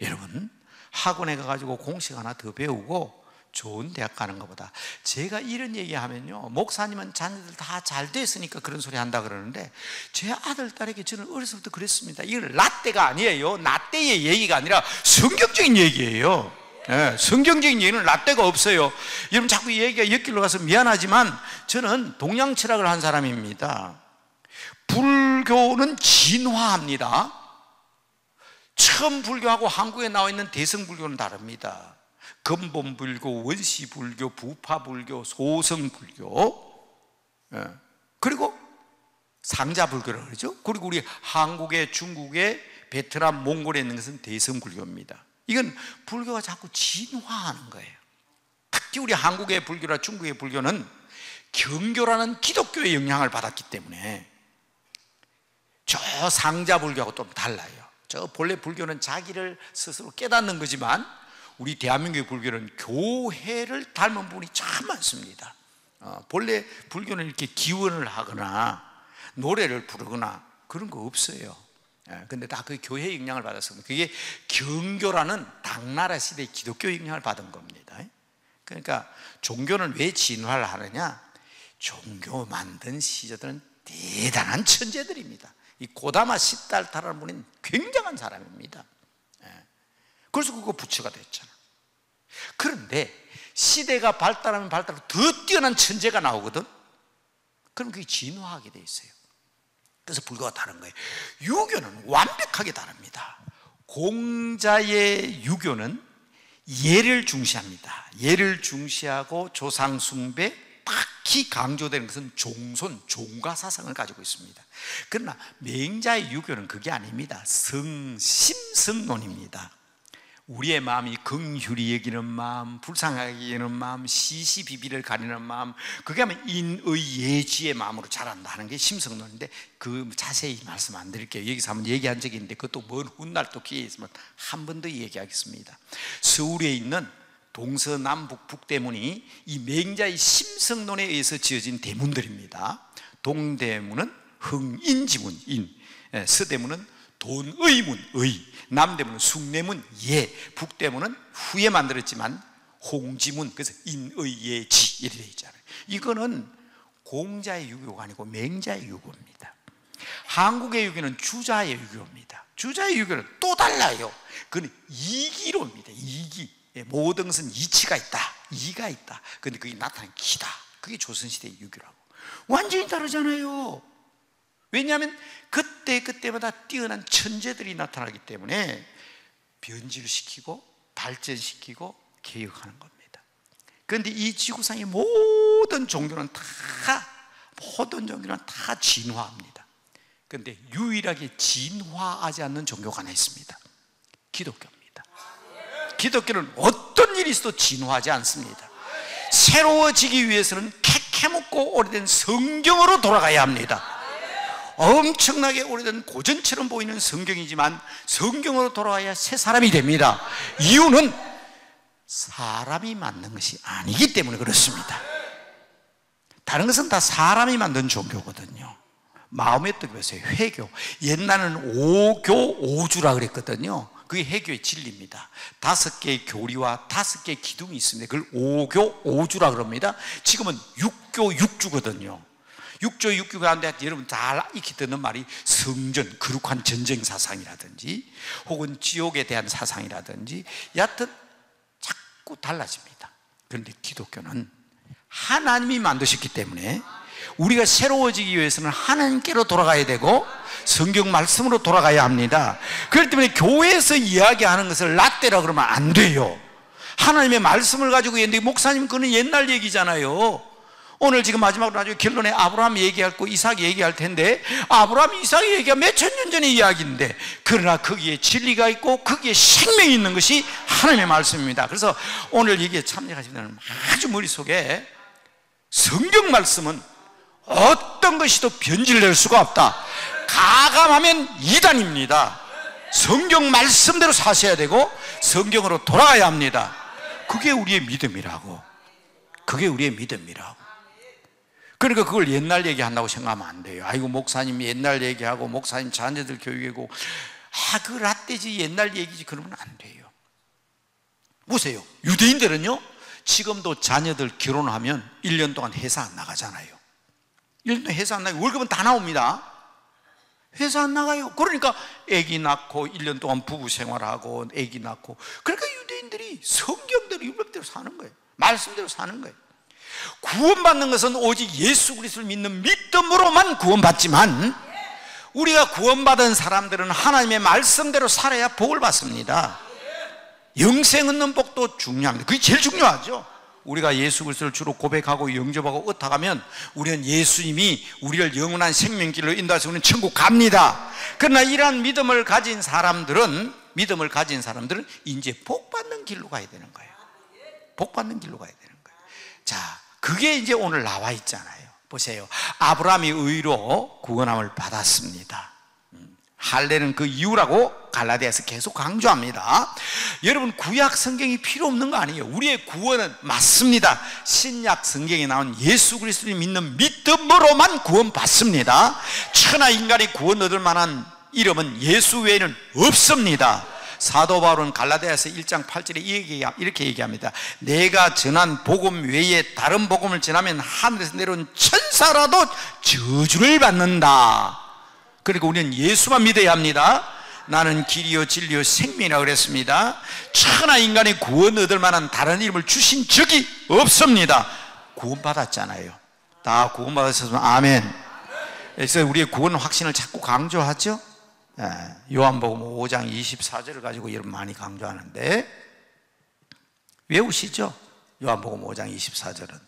여러분 학원에 가가지고 공식 하나 더 배우고 좋은 대학 가는 것보다, 제가 이런 얘기하면요, 목사님은 자녀들 다 잘 됐으니까 그런 소리 한다 그러는데, 제 아들 딸에게 저는 어렸을 때 그랬습니다. 이건 라떼가 아니에요. 나떼의 얘기가 아니라 성경적인 얘기예요. 네, 성경적인 얘기는 라떼가 없어요. 여러분 자꾸 이 얘기가 옆길로 가서 미안하지만 저는 동양 철학을 한 사람입니다. 불교는 진화합니다. 처음 불교하고 한국에 나와 있는 대승불교는 다릅니다. 근본불교, 원시불교, 부파불교, 소성불교, 그리고 상자불교라고 그러죠. 그리고 우리 한국에, 중국에, 베트남, 몽골에 있는 것은 대승불교입니다. 이건 불교가 자꾸 진화하는 거예요. 특히 우리 한국의 불교나 중국의 불교는 경교라는 기독교의 영향을 받았기 때문에 저 상자불교하고 좀 달라요. 저 본래 불교는 자기를 스스로 깨닫는 거지만 우리 대한민국의 불교는 교회를 닮은 부분이 참 많습니다. 본래 불교는 이렇게 기원을 하거나 노래를 부르거나 그런 거 없어요. 근데 다 그 교회의 영향을 받았습니다. 그게 경교라는 당나라 시대의 기독교 영향을 받은 겁니다. 그러니까 종교는 왜 진화를 하느냐? 종교 만든 시저들은 대단한 천재들입니다. 이 고다마 시달타라는 분은 굉장한 사람입니다. 그래서 그거 부처가 됐잖아. 그런데 시대가 발달하면 발달하면 더 뛰어난 천재가 나오거든. 그럼 그게 진화하게 돼 있어요. 그래서 불교가 다른 거예요. 유교는 완벽하게 다릅니다. 공자의 유교는 예를 중시합니다. 예를 중시하고 조상 숭배, 특히 강조되는 것은 종손, 종가 사상을 가지고 있습니다. 그러나 맹자의 유교는 그게 아닙니다. 성심성론입니다. 우리의 마음이 긍휼히 여기는 마음, 불쌍하게 여기는 마음, 시시비비를 가리는 마음, 그게 하면 인의 예지의 마음으로 자란다 하는 게 심성론인데, 그 자세히 말씀 안 드릴게요. 여기서 한번 얘기한 적이 있는데 그것도 먼 훗날 또 기회 있으면 한 번 더 얘기하겠습니다. 서울에 있는 동서남북 북대문이 이 맹자의 심성론에 의해서 지어진 대문들입니다. 동대문은 흥인지문, 인, 서대문은 돈의문, 의, 남대문은 숭례문, 예, 북대문은 후에 만들었지만 홍지문, 그래서 인의예지 이렇게 되어 있잖아요. 이거는 공자의 유교가 아니고 맹자의 유교입니다. 한국의 유교는 주자의 유교입니다. 주자의 유교는 또 달라요. 그건 이기론입니다. 이기, 모든 것은 이치가 있다, 이가 있다. 그런데 그게 나타난 기다. 그게 조선시대의 유교라고. 완전히 다르잖아요. 왜냐하면 그때마다 뛰어난 천재들이 나타나기 때문에 변질시키고 발전시키고 개혁하는 겁니다. 그런데 이 지구상의 모든 종교는 다 진화합니다. 그런데 유일하게 진화하지 않는 종교가 하나 있습니다. 기독교입니다. 기독교는 어떤 일이 있어도 진화하지 않습니다. 새로워지기 위해서는 캐캐묻고 오래된 성경으로 돌아가야 합니다. 엄청나게 오래된 고전처럼 보이는 성경이지만 성경으로 돌아와야 새 사람이 됩니다. 이유는 사람이 만든 것이 아니기 때문에 그렇습니다. 다른 것은 다 사람이 만든 종교거든요. 마음의 뜻 보세요. 회교. 옛날에는 오교오주라 그랬거든요. 그게 회교의 진리입니다. 5개의 교리와 5개의 기둥이 있습니다. 그걸 오교오주라 그럽니다. 지금은 육교육주거든요. 육조 육교 가운데 여러분 잘 익히 듣는 말이 성전, 거룩한 전쟁 사상이라든지 혹은 지옥에 대한 사상이라든지 여하튼 자꾸 달라집니다. 그런데 기독교는 하나님이 만드셨기 때문에 우리가 새로워지기 위해서는 하나님께로 돌아가야 되고 성경 말씀으로 돌아가야 합니다. 그렇기 때문에 교회에서 이야기하는 것을 라떼라 그러면 안 돼요. 하나님의 말씀을 가지고 있는데 목사님 그건 옛날 얘기잖아요. 오늘 지금 마지막으로 나중에 결론에 아브라함 얘기할 거 이삭 얘기할 텐데, 아브라함 이삭 얘기가 몇천 년 전의 이야기인데, 그러나 거기에 진리가 있고 거기에 생명이 있는 것이 하나님의 말씀입니다. 그래서 오늘 얘기에 참여하시면 아주 머릿속에 성경 말씀은 어떤 것이도 변질될 수가 없다. 가감하면 이단입니다. 성경 말씀대로 사셔야 되고 성경으로 돌아가야 합니다. 그게 우리의 믿음이라고. 그게 우리의 믿음이라고. 그러니까 그걸 옛날 얘기한다고 생각하면 안 돼요. 아이고 목사님 옛날 얘기하고 목사님 자녀들 교육이고 그 라떼지 옛날 얘기지 그러면 안 돼요. 보세요. 유대인들은요, 지금도 자녀들 결혼하면 1년 동안 회사 안 나가잖아요. 1년 동안 회사 안 나가고 월급은 다 나옵니다. 회사 안 나가요. 그러니까 아기 낳고 1년 동안 부부 생활하고 아기 낳고, 그러니까 유대인들이 성경대로 율법대로 사는 거예요. 말씀대로 사는 거예요. 구원받는 것은 오직 예수 그리스도를 믿는 믿음으로만 구원받지만, 우리가 구원받은 사람들은 하나님의 말씀대로 살아야 복을 받습니다. 영생 얻는 복도 중요합니다. 그게 제일 중요하죠. 우리가 예수 그리스도를 주로 고백하고 영접하고 의탁하면 우리는 예수님이 우리를 영원한 생명길로 인도해서 우리는 천국 갑니다. 그러나 이러한 믿음을 가진 사람들은 이제 복 받는 길로 가야 되는 거예요. 복 받는 길로 가야 되는 거예요. 자, 그게 이제 오늘 나와 있잖아요. 보세요. 아브라함이 의로 구원함을 받았습니다. 할례는 그 이유라고 갈라디아에서 계속 강조합니다. 여러분, 구약 성경이 필요 없는 거 아니에요. 우리의 구원은 맞습니다. 신약 성경에 나온 예수 그리스도를 믿는 믿음으로만 구원받습니다. 천하 인간이 구원 얻을 만한 이름은 예수 외에는 없습니다. 사도 바울은 갈라디아서 1장 8절에 이렇게 얘기합니다. 내가 전한 복음 외에 다른 복음을 전하면 하늘에서 내려온 천사라도 저주를 받는다. 그러니까 우리는 예수만 믿어야 합니다. 나는 길이요 진리요 생명이라고 그랬습니다. 천하 인간이 구원 얻을 만한 다른 이름을 주신 적이 없습니다. 구원받았잖아요. 다 구원받았으면 아멘. 그래서 우리의 구원 확신을 자꾸 강조하죠. 요한복음 5장 24절을 가지고 여러분 많이 강조하는데, 외우시죠? 요한복음 5장 24절은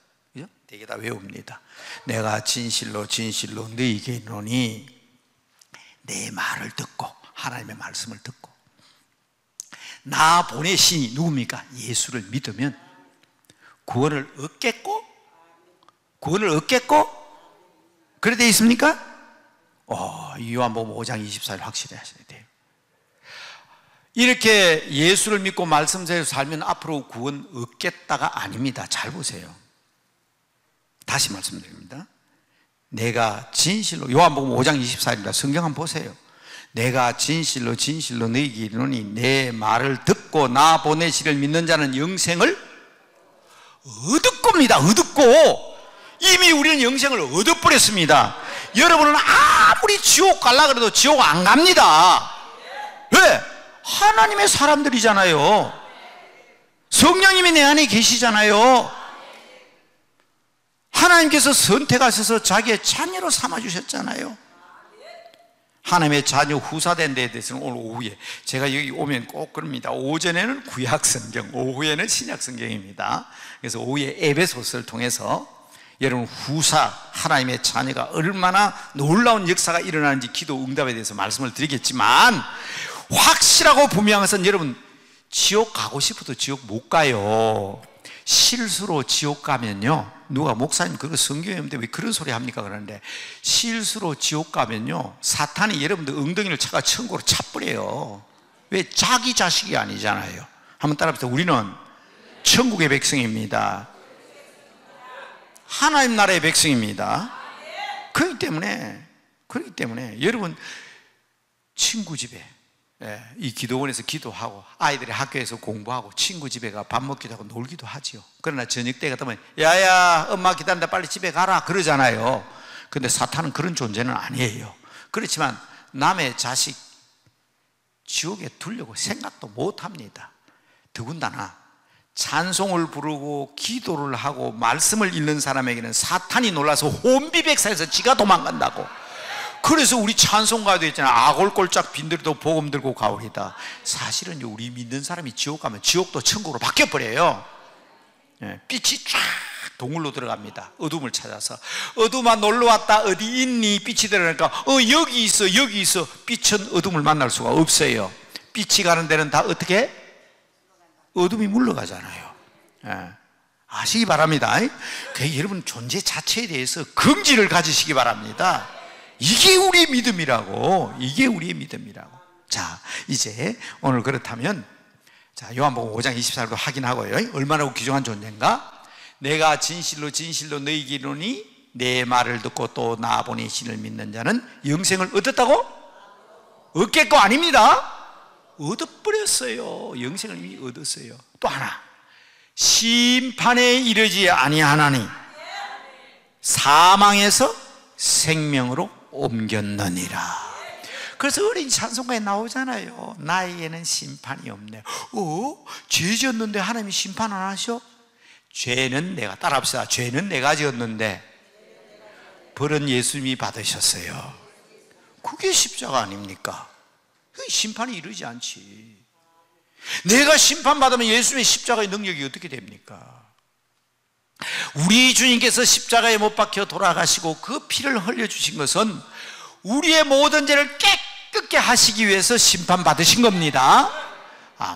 되게 다 외웁니다. 내가 진실로 진실로 너희에게 이르노니, 내 말을 듣고, 하나님의 말씀을 듣고 나 보내시니 누굽니까? 예수를 믿으면 구원을 얻겠고 그래 되어 있습니까? 요한복음 5장 24절 확실히 하셔야 돼요. 이렇게 예수를 믿고 말씀대로 살면 앞으로 구원 얻겠다가 아닙니다. 잘 보세요. 다시 말씀드립니다. 내가 진실로, 요한복음 5장 24절입니다. 성경 한번 보세요. 내가 진실로 진실로 너희에게 이르노니 내 말을 듣고 나 보내시를 믿는 자는 영생을 얻을 겁니다. 얻고 이미 우리는 영생을 얻어버렸습니다. 여러분은 아무리 지옥 가려고 해도 지옥 안 갑니다. 왜? 하나님의 사람들이잖아요. 성령님이 내 안에 계시잖아요. 하나님께서 선택하셔서 자기의 자녀로 삼아주셨잖아요. 하나님의 자녀 후사된 데에 대해서는 오늘 오후에, 제가 여기 오면 꼭 그럽니다. 오전에는 구약성경, 오후에는 신약성경입니다. 그래서 오후에 에베소서를 통해서 여러분 후사, 하나님의 자녀가 얼마나 놀라운 역사가 일어나는지 기도 응답에 대해서 말씀을 드리겠지만, 확실하고 분명한 것은 여러분, 지옥 가고 싶어도 지옥 못 가요. 실수로 지옥 가면요, 누가 목사님 그거 성경에 없는데 왜 그런 소리 합니까? 그러는데, 실수로 지옥 가면요, 사탄이 여러분들 엉덩이를 차가 천국으로 차버려요. 왜? 자기 자식이 아니잖아요. 한번 따라합시다. 우리는 천국의 백성입니다. 하나님 나라의 백성입니다. 그렇기 때문에 여러분, 친구 집에, 이 기도원에서 기도하고 아이들이 학교에서 공부하고 친구 집에 가 밥 먹기도 하고 놀기도 하지요. 그러나 저녁 때가 되면 야야 엄마 기다린다 빨리 집에 가라 그러잖아요. 근데 사탄은 그런 존재는 아니에요. 그렇지만 남의 자식 지옥에 두려고 생각도 못합니다. 더군다나 찬송을 부르고 기도를 하고 말씀을 읽는 사람에게는 사탄이 놀라서 혼비백산에서 지가 도망간다고. 그래서 우리 찬송가도 있잖아요. 아골골짝 빈들도 복음 들고 가오리다. 사실은 우리 믿는 사람이 지옥 가면 지옥도 천국으로 바뀌어버려요. 빛이 쫙 동굴로 들어갑니다. 어둠을 찾아서. 어둠아 놀러왔다 어디 있니? 빛이 들어가니까 여기 있어. 빛은 어둠을 만날 수가 없어요. 빛이 가는 데는 다 어떻게? 어둠이 물러가잖아요. 아시기 바랍니다. 그러니까 여러분 존재 자체에 대해서 긍지를 가지시기 바랍니다. 이게 우리의 믿음이라고. 자, 이제 오늘 그렇다면, 자, 요한복음 5장 24절도 확인하고요. 얼마나 귀중한 존재인가? 내가 진실로 진실로 너희에게 이르노니 내 말을 듣고 또 나 보내신 이를 믿는 자는 영생을 얻었다고? 얻겠고 아닙니다. 얻어버렸어요. 영생을 이미 얻었어요. 또 하나, 심판에 이르지 아니하나니 사망에서 생명으로 옮겼느니라. 그래서 어린 찬송가에 나오잖아요. 나에게는 심판이 없네. 죄 지었는데 하나님이 심판 안 하셔? 죄는 내가, 따라합시다. 죄는 내가 지었는데 벌은 예수님이 받으셨어요. 그게 십자가 아닙니까? 그게 심판이 이르지 않지. 내가 심판받으면 예수님의 십자가의 능력이 어떻게 됩니까? 우리 주님께서 십자가에 못 박혀 돌아가시고 그 피를 흘려주신 것은 우리의 모든 죄를 깨끗게 하시기 위해서 심판받으신 겁니다.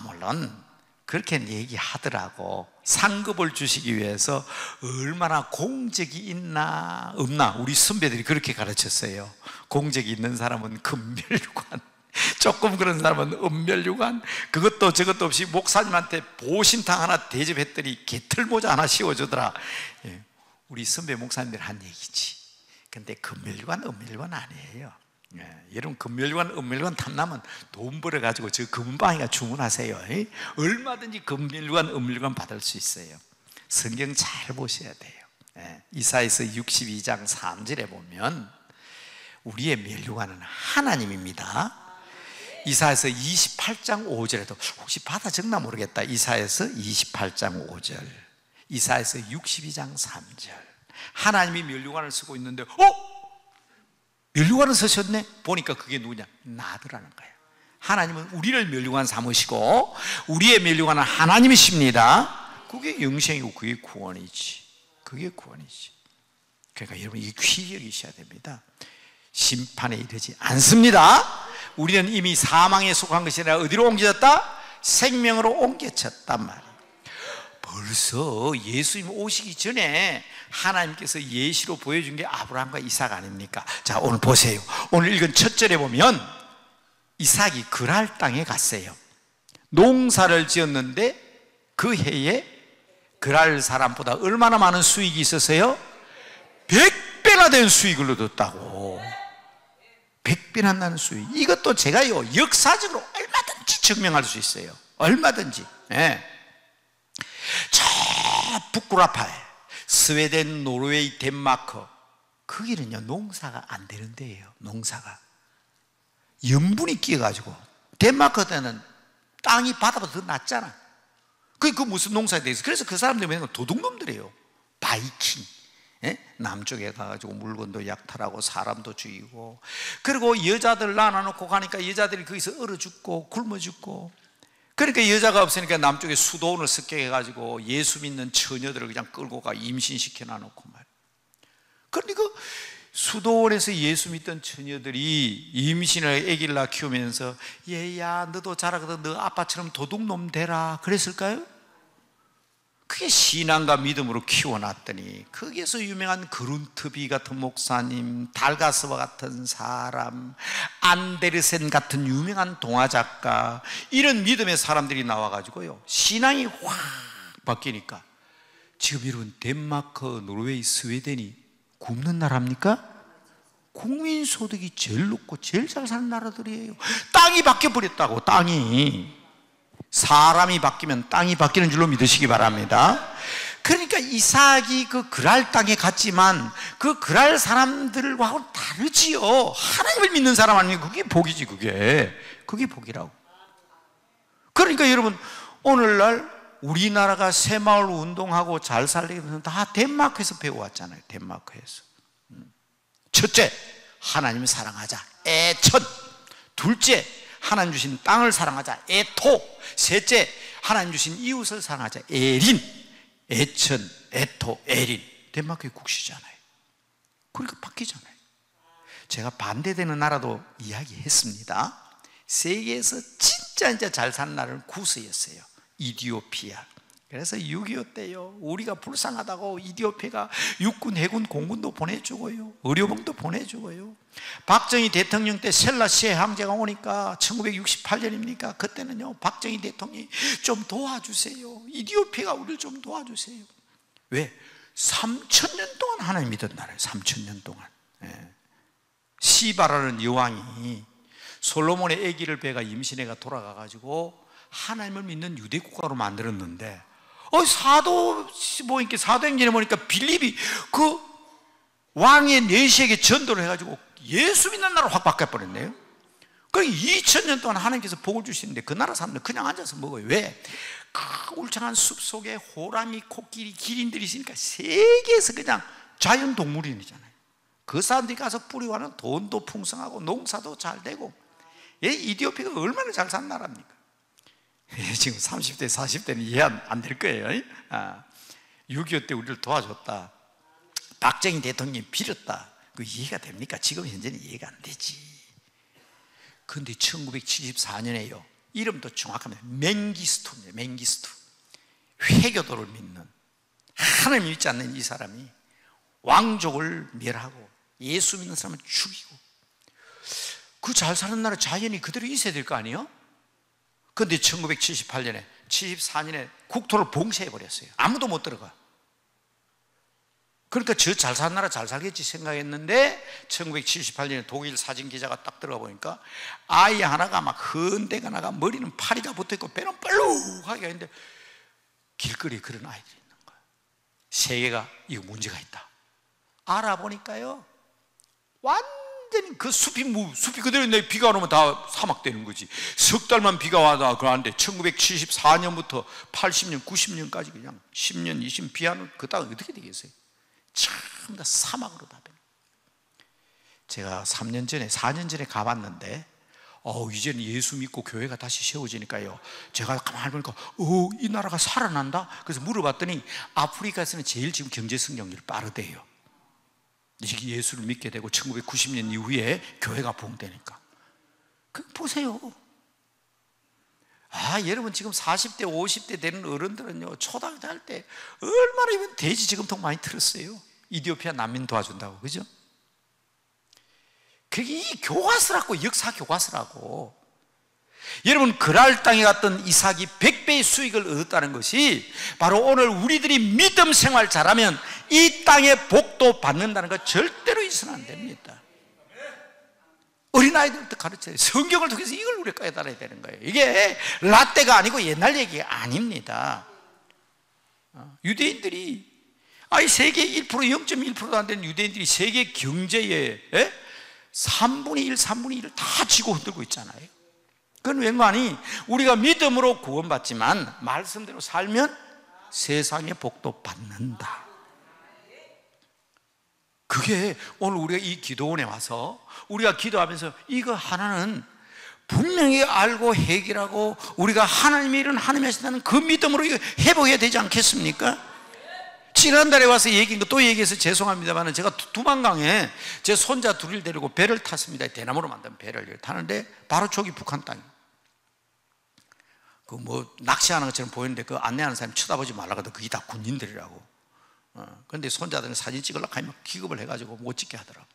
물론 그렇게 얘기하더라고. 상급을 주시기 위해서 얼마나 공적이 있나 없나 우리 선배들이 그렇게 가르쳤어요. 공적이 있는 사람은 금멸관, 조금 그런 사람은 은멸관, 그것도 저것도 없이 목사님한테 보신탕 하나 대접했더니 개털모자 하나 씌워주더라. 우리 선배 목사님들 한 얘기지. 근데 금멸관, 은멸관 아니에요. 여러분 금멸관, 은멸관 탐나면 돈 벌어가지고 저 금방이가 주문하세요. 얼마든지 금멸관, 은멸관 받을 수 있어요. 성경 잘 보셔야 돼요. 이사야서 62장 3절에 보면 우리의 면류관은 하나님입니다. 이사야서 28장 5절에도 혹시 받아 적나 모르겠다. 이사야서 28장 5절, 이사야서 62장 3절. 하나님이 면류관을 쓰고 있는데 면류관을 쓰셨네? 보니까 그게 누구냐? 나더라는 거예요. 하나님은 우리를 면류관 삼으시고 우리의 면류관은 하나님이십니다. 그게 영생이고 그게 구원이지. 그게 구원이지. 그러니까 여러분 이 귀히 여기셔야 됩니다. 심판에 이르지 않습니다. 우리는 이미 사망에 속한 것이 아니라 어디로 옮겨졌다? 생명으로 옮겨졌단 말이에요. 벌써 예수님 오시기 전에 하나님께서 예시로 보여준 게 아브라함과 이삭 아닙니까? 자, 오늘 보세요. 오늘 읽은 첫 절에 보면 이삭이 그랄 땅에 갔어요. 농사를 지었는데 그 해에 그랄 사람보다 얼마나 많은 수익이 있었어요? 100배나 된 수익을 얻었다고. 100배나 나는 수익. 이것도 제가요 역사적으로 얼마든지 증명할 수 있어요. 얼마든지. 저 북구라파에 스웨덴, 노르웨이, 덴마크 거기는요 농사가 안 되는 데예요. 농사가 염분이 끼어가지고 덴마크 때는 땅이 바다보다 더 낫잖아. 그게 무슨 농사에 대해서. 그래서 그 사람들이 뭐냐면 도둑놈들이에요. 바이킹. 남쪽에 가가지고 물건도 약탈하고 사람도 죽이고, 그리고 여자들 낳아놓고 가니까 여자들이 거기서 얼어 죽고 굶어 죽고, 그러니까 여자가 없으니까 남쪽에 수도원을 습격해가지고 예수 믿는 처녀들을 그냥 끌고 가 임신시켜 놔놓고 말이야. 그러니까 수도원에서 예수 믿던 처녀들이 임신을 아기를 낳아 키우면서 얘야 너도 자라거든 너 아빠처럼 도둑놈 되라 그랬을까요? 그게 신앙과 믿음으로 키워놨더니 거기에서 유명한 그룬트비 같은 목사님, 달가스와 같은 사람, 안데르센 같은 유명한 동화작가, 이런 믿음의 사람들이 나와가지고요 신앙이 확 바뀌니까 지금 여러분 덴마크, 노르웨이, 스웨덴이 굶는 나라입니까? 국민소득이 제일 높고 제일 잘 사는 나라들이에요. 땅이 바뀌어버렸다고. 땅이, 사람이 바뀌면 땅이 바뀌는 줄로 믿으시기 바랍니다. 그러니까 이삭이 그 그랄 땅에 갔지만 그 그랄 사람들과는 다르지요. 하나님을 믿는 사람 아니면 그게 복이지. 그게 복이라고. 그러니까 여러분 오늘날 우리나라가 새마을 운동하고 잘 살리는 다 덴마크에서 배워왔잖아요. 덴마크에서. 첫째, 하나님을 사랑하자, 애천. 둘째, 하나님 주신 땅을 사랑하자, 애토. 셋째, 하나님 주신 이웃을 사랑하자, 애린. 애천, 애토, 애린. 덴마크의 국시잖아요. 그러니까 바뀌잖아요. 제가 반대되는 나라도 이야기했습니다. 세계에서 진짜 잘 사는 나라는 구스였어요. 이디오피아. 그래서 6.25 때요 우리가 불쌍하다고 이디오피아가 육군, 해군, 공군도 보내주고요 의료봉도 보내주고요. 박정희 대통령 때 셀라시아 황제가 오니까 1968년입니까? 그때는요 박정희 대통령이 좀 도와주세요, 이디오피아가 우리를 좀 도와주세요. 왜? 3,000년 동안 하나님 믿은 나라예요. 3,000년 동안. 시바라는 여왕이 솔로몬의 아기를 배가 임신해가 돌아가가지고 하나님을 믿는 유대 국가로 만들었는데, 사도행전에 보니까 빌립이 그 왕의 내시에게 전도를 해가지고 예수 믿는 나라로 확 바뀌어버렸네요. 그러니까 2000년 동안 하나님께서 복을 주시는데 그 나라 사람들 그냥 앉아서 먹어요. 왜? 그 울창한 숲속에 호랑이, 코끼리, 기린들이 있으니까 세계에서 그냥 자연동물원이잖아요. 그 사람들이 가서 뿌리와는 돈도 풍성하고 농사도 잘 되고, 이디오피아가 얼마나 잘 사는 나라입니까? 지금 30대, 40대는 이해 안 될 거예요. 6.25 때 우리를 도와줬다, 박정희 대통령이 빌었다, 그 이해가 됩니까? 지금 현재는 이해가 안 되지. 그런데 1974년에요, 이름도 정확합니다. 맹기스투입니다. 맹기스투. 회교도를 믿는, 하나님 믿지 않는 이 사람이 왕족을 멸하고 예수 믿는 사람을 죽이고, 그 잘 사는 나라 자연이 그대로 있어야 될 거 아니에요? 그런데 1978년에 74년에 국토를 봉쇄해버렸어요. 아무도 못 들어가. 그러니까 저 잘 사는 나라 잘 살겠지 생각했는데 1978년에 독일 사진 기자가 딱 들어가 보니까 아이 하나가 막 헌대가 나가 머리는 파리가 붙어있고 배는 뻘룩하게 있는데 길거리에 그런 아이들이 있는 거예요. 세계가 이거 문제가 있다. 알아보니까요, 완전히 그 숲이 그대로 있는데 비가 오면 다 사막 되는 거지. 석 달만 비가 와도 그러는데 1974년부터 80년, 90년까지 그냥 10년, 20년 비하는 그 땅은 어떻게 되겠어요? 전부 다 사막으로 다 변해. 제가 4년 전에 가봤는데, 이제는 예수 믿고 교회가 다시 세워지니까요, 제가 가만히 보니까 이 나라가 살아난다. 그래서 물어봤더니 아프리카에서는 제일 지금 경제 성장률이 빠르대요. 예수를 믿게 되고 1990년 이후에 교회가 부흥되니까. 보세요. 여러분 지금 40대 50대 되는 어른들은요, 초등학교 할 때 얼마나 이번 돼지 지금통 많이 들었어요. 이디오피아 난민 도와준다고, 그죠? 그게 이 교과서라고, 역사 교과서라고. 여러분, 그랄 땅에 갔던 이삭이 100배의 수익을 얻었다는 것이 바로 오늘 우리들이 믿음 생활 잘하면 이 땅의 복도 받는다는 거 절대로 있어서는 안 됩니다. 어린아이들부터 가르쳐요. 성경을 통해서 이걸 우리가 깨달아야 되는 거예요. 이게 라떼가 아니고 옛날 얘기가 아닙니다. 유대인들이, 세계 1%, 0.1%도 안 되는 유대인들이 세계 경제의 3분의 1, 3분의 1을 다 쥐고 흔들고 있잖아요. 그건 웬만히 우리가 믿음으로 구원받지만 말씀대로 살면 세상의 복도 받는다. 그게 오늘 우리가 이 기도원에 와서 우리가 기도하면서 이거 하나는 분명히 알고 해결하고 우리가 하나님의 일은 하나님이 하신다는 그 믿음으로 이거 회복해야 되지 않겠습니까? 지난달에 와서 얘기한 거 또 얘기해서 죄송합니다만, 제가 두만강에 제 손자 둘을 데리고 배를 탔습니다. 대나무로 만든 배를 타는데 바로 저기 북한 땅. 그 낚시하는 것처럼 보이는데 그 안내하는 사람이 쳐다보지 말라고 하더라고. 그게 다 군인들이라고. 그런데 손자들은 사진 찍으려고 하면 기겁을 해가지고 못 찍게 하더라고.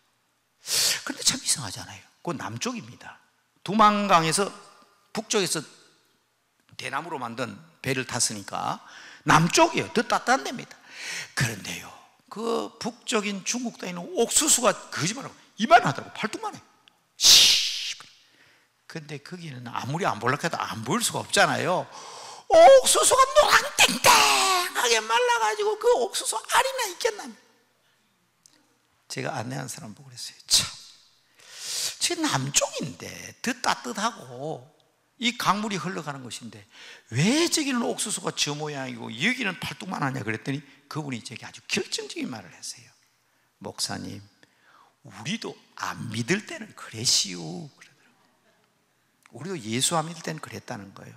그런데 참 이상하잖아요. 그건 남쪽입니다. 두만강에서 북쪽에서 대나무로 만든 배를 탔으니까 남쪽이에요. 더 따뜻한 데입니다. 그런데요, 그 북쪽인 중국 땅에는 옥수수가 거짓말하고 이만하더라고. 팔뚝만해. 근데 거기는 아무리 안 보려고 해도 안 보일 수가 없잖아요. 옥수수가 노랑땡땡하게 말라가지고 그 옥수수 알이나 있겠나. 제가 안내한 사람 보고 그랬어요. 참, 지금 남쪽인데 더 따뜻하고 이 강물이 흘러가는 것인데 왜 저기는 옥수수가 저 모양이고 여기는 팔뚝만 하냐 그랬더니 그분이 제게 아주 결정적인 말을 했어요. 목사님, 우리도 안 믿을 때는 그랬시오 그러더라고요. 우리도 예수 안 믿을 때는 그랬다는 거예요.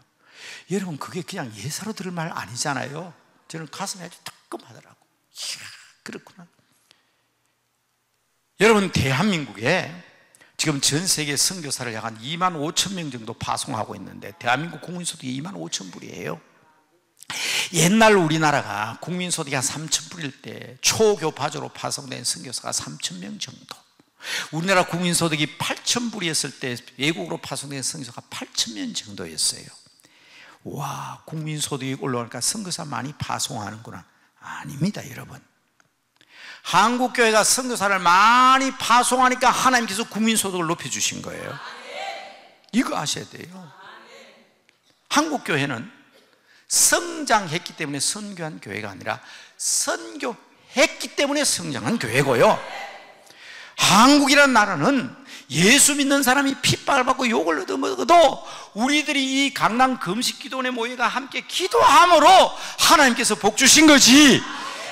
여러분, 그게 그냥 예사로 들을 말 아니잖아요. 저는 가슴이 아주 뜨끔하더라고. 이야, 그렇구나. 여러분, 대한민국에 지금 전 세계 선교사를 약 한 2만 5천 명 정도 파송하고 있는데 대한민국 국민소득이 2만 5천 불이에요. 옛날 우리나라가 국민소득이 한 3천 불일 때 초교파조로 파송된 선교사가 3천 명 정도. 우리나라 국민소득이 8천 불이었을 때 외국으로 파송된 선교사가 8천 명 정도였어요. 와, 국민소득이 올라가니까 선교사 많이 파송하는구나. 아닙니다, 여러분. 한국교회가 선교사를 많이 파송하니까 하나님께서 국민소득을 높여주신 거예요. 이거 아셔야 돼요. 한국교회는 성장했기 때문에 선교한 교회가 아니라 선교했기 때문에 성장한 교회고요, 한국이라는 나라는 예수 믿는 사람이 핍박을 받고 욕을 얻어먹어도 우리들이 이 강남 금식기도원의 모여가 함께 기도함으로 하나님께서 복 주신 거지,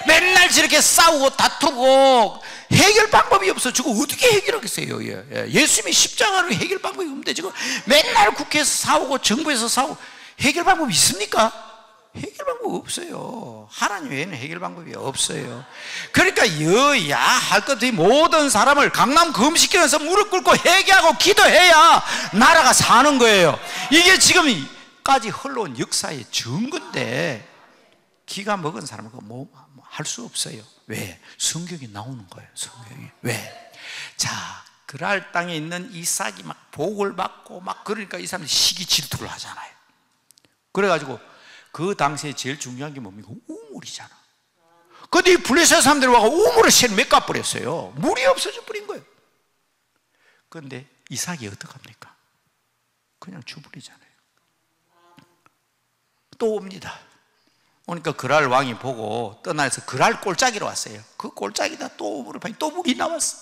맨날 저렇게 싸우고 다투고 해결 방법이 없어. 저거 어떻게 해결하겠어요? 예수님이 십자가로 해결 방법이 없는데 지금 맨날 국회에서 싸우고 정부에서 싸우고 해결 방법이 있습니까? 해결 방법이 없어요. 하나님 외에는 해결 방법이 없어요. 그러니까 여야 할 것 없이 모든 사람을 강남 금식기도에서 무릎 꿇고 회개하고 기도해야 나라가 사는 거예요. 이게 지금까지 흘러온 역사의 증거인데 기가 먹은 사람은 뭐 할 수 없어요. 왜? 성경이 나오는 거예요. 성경이. 왜? 자, 그랄 땅에 있는 이삭이 막 복을 받고 막 그러니까 이 사람들이 시기 질투를 하잖아요. 그래가지고 그 당시에 제일 중요한 게 뭡니까? 우물이잖아. 근데 이 블레셋 사람들이 와서 우물을 새 몇 버렸어요. 물이 없어져 버린 거예요. 그런데 이삭이 어떡합니까? 그냥 주버리잖아요. 또 옵니다. 그러니까 그랄 왕이 보고 떠나서 그랄 꼴짜기로 왔어요. 그 꼴짜기다 또 우물을 파니 또 물이 나왔어.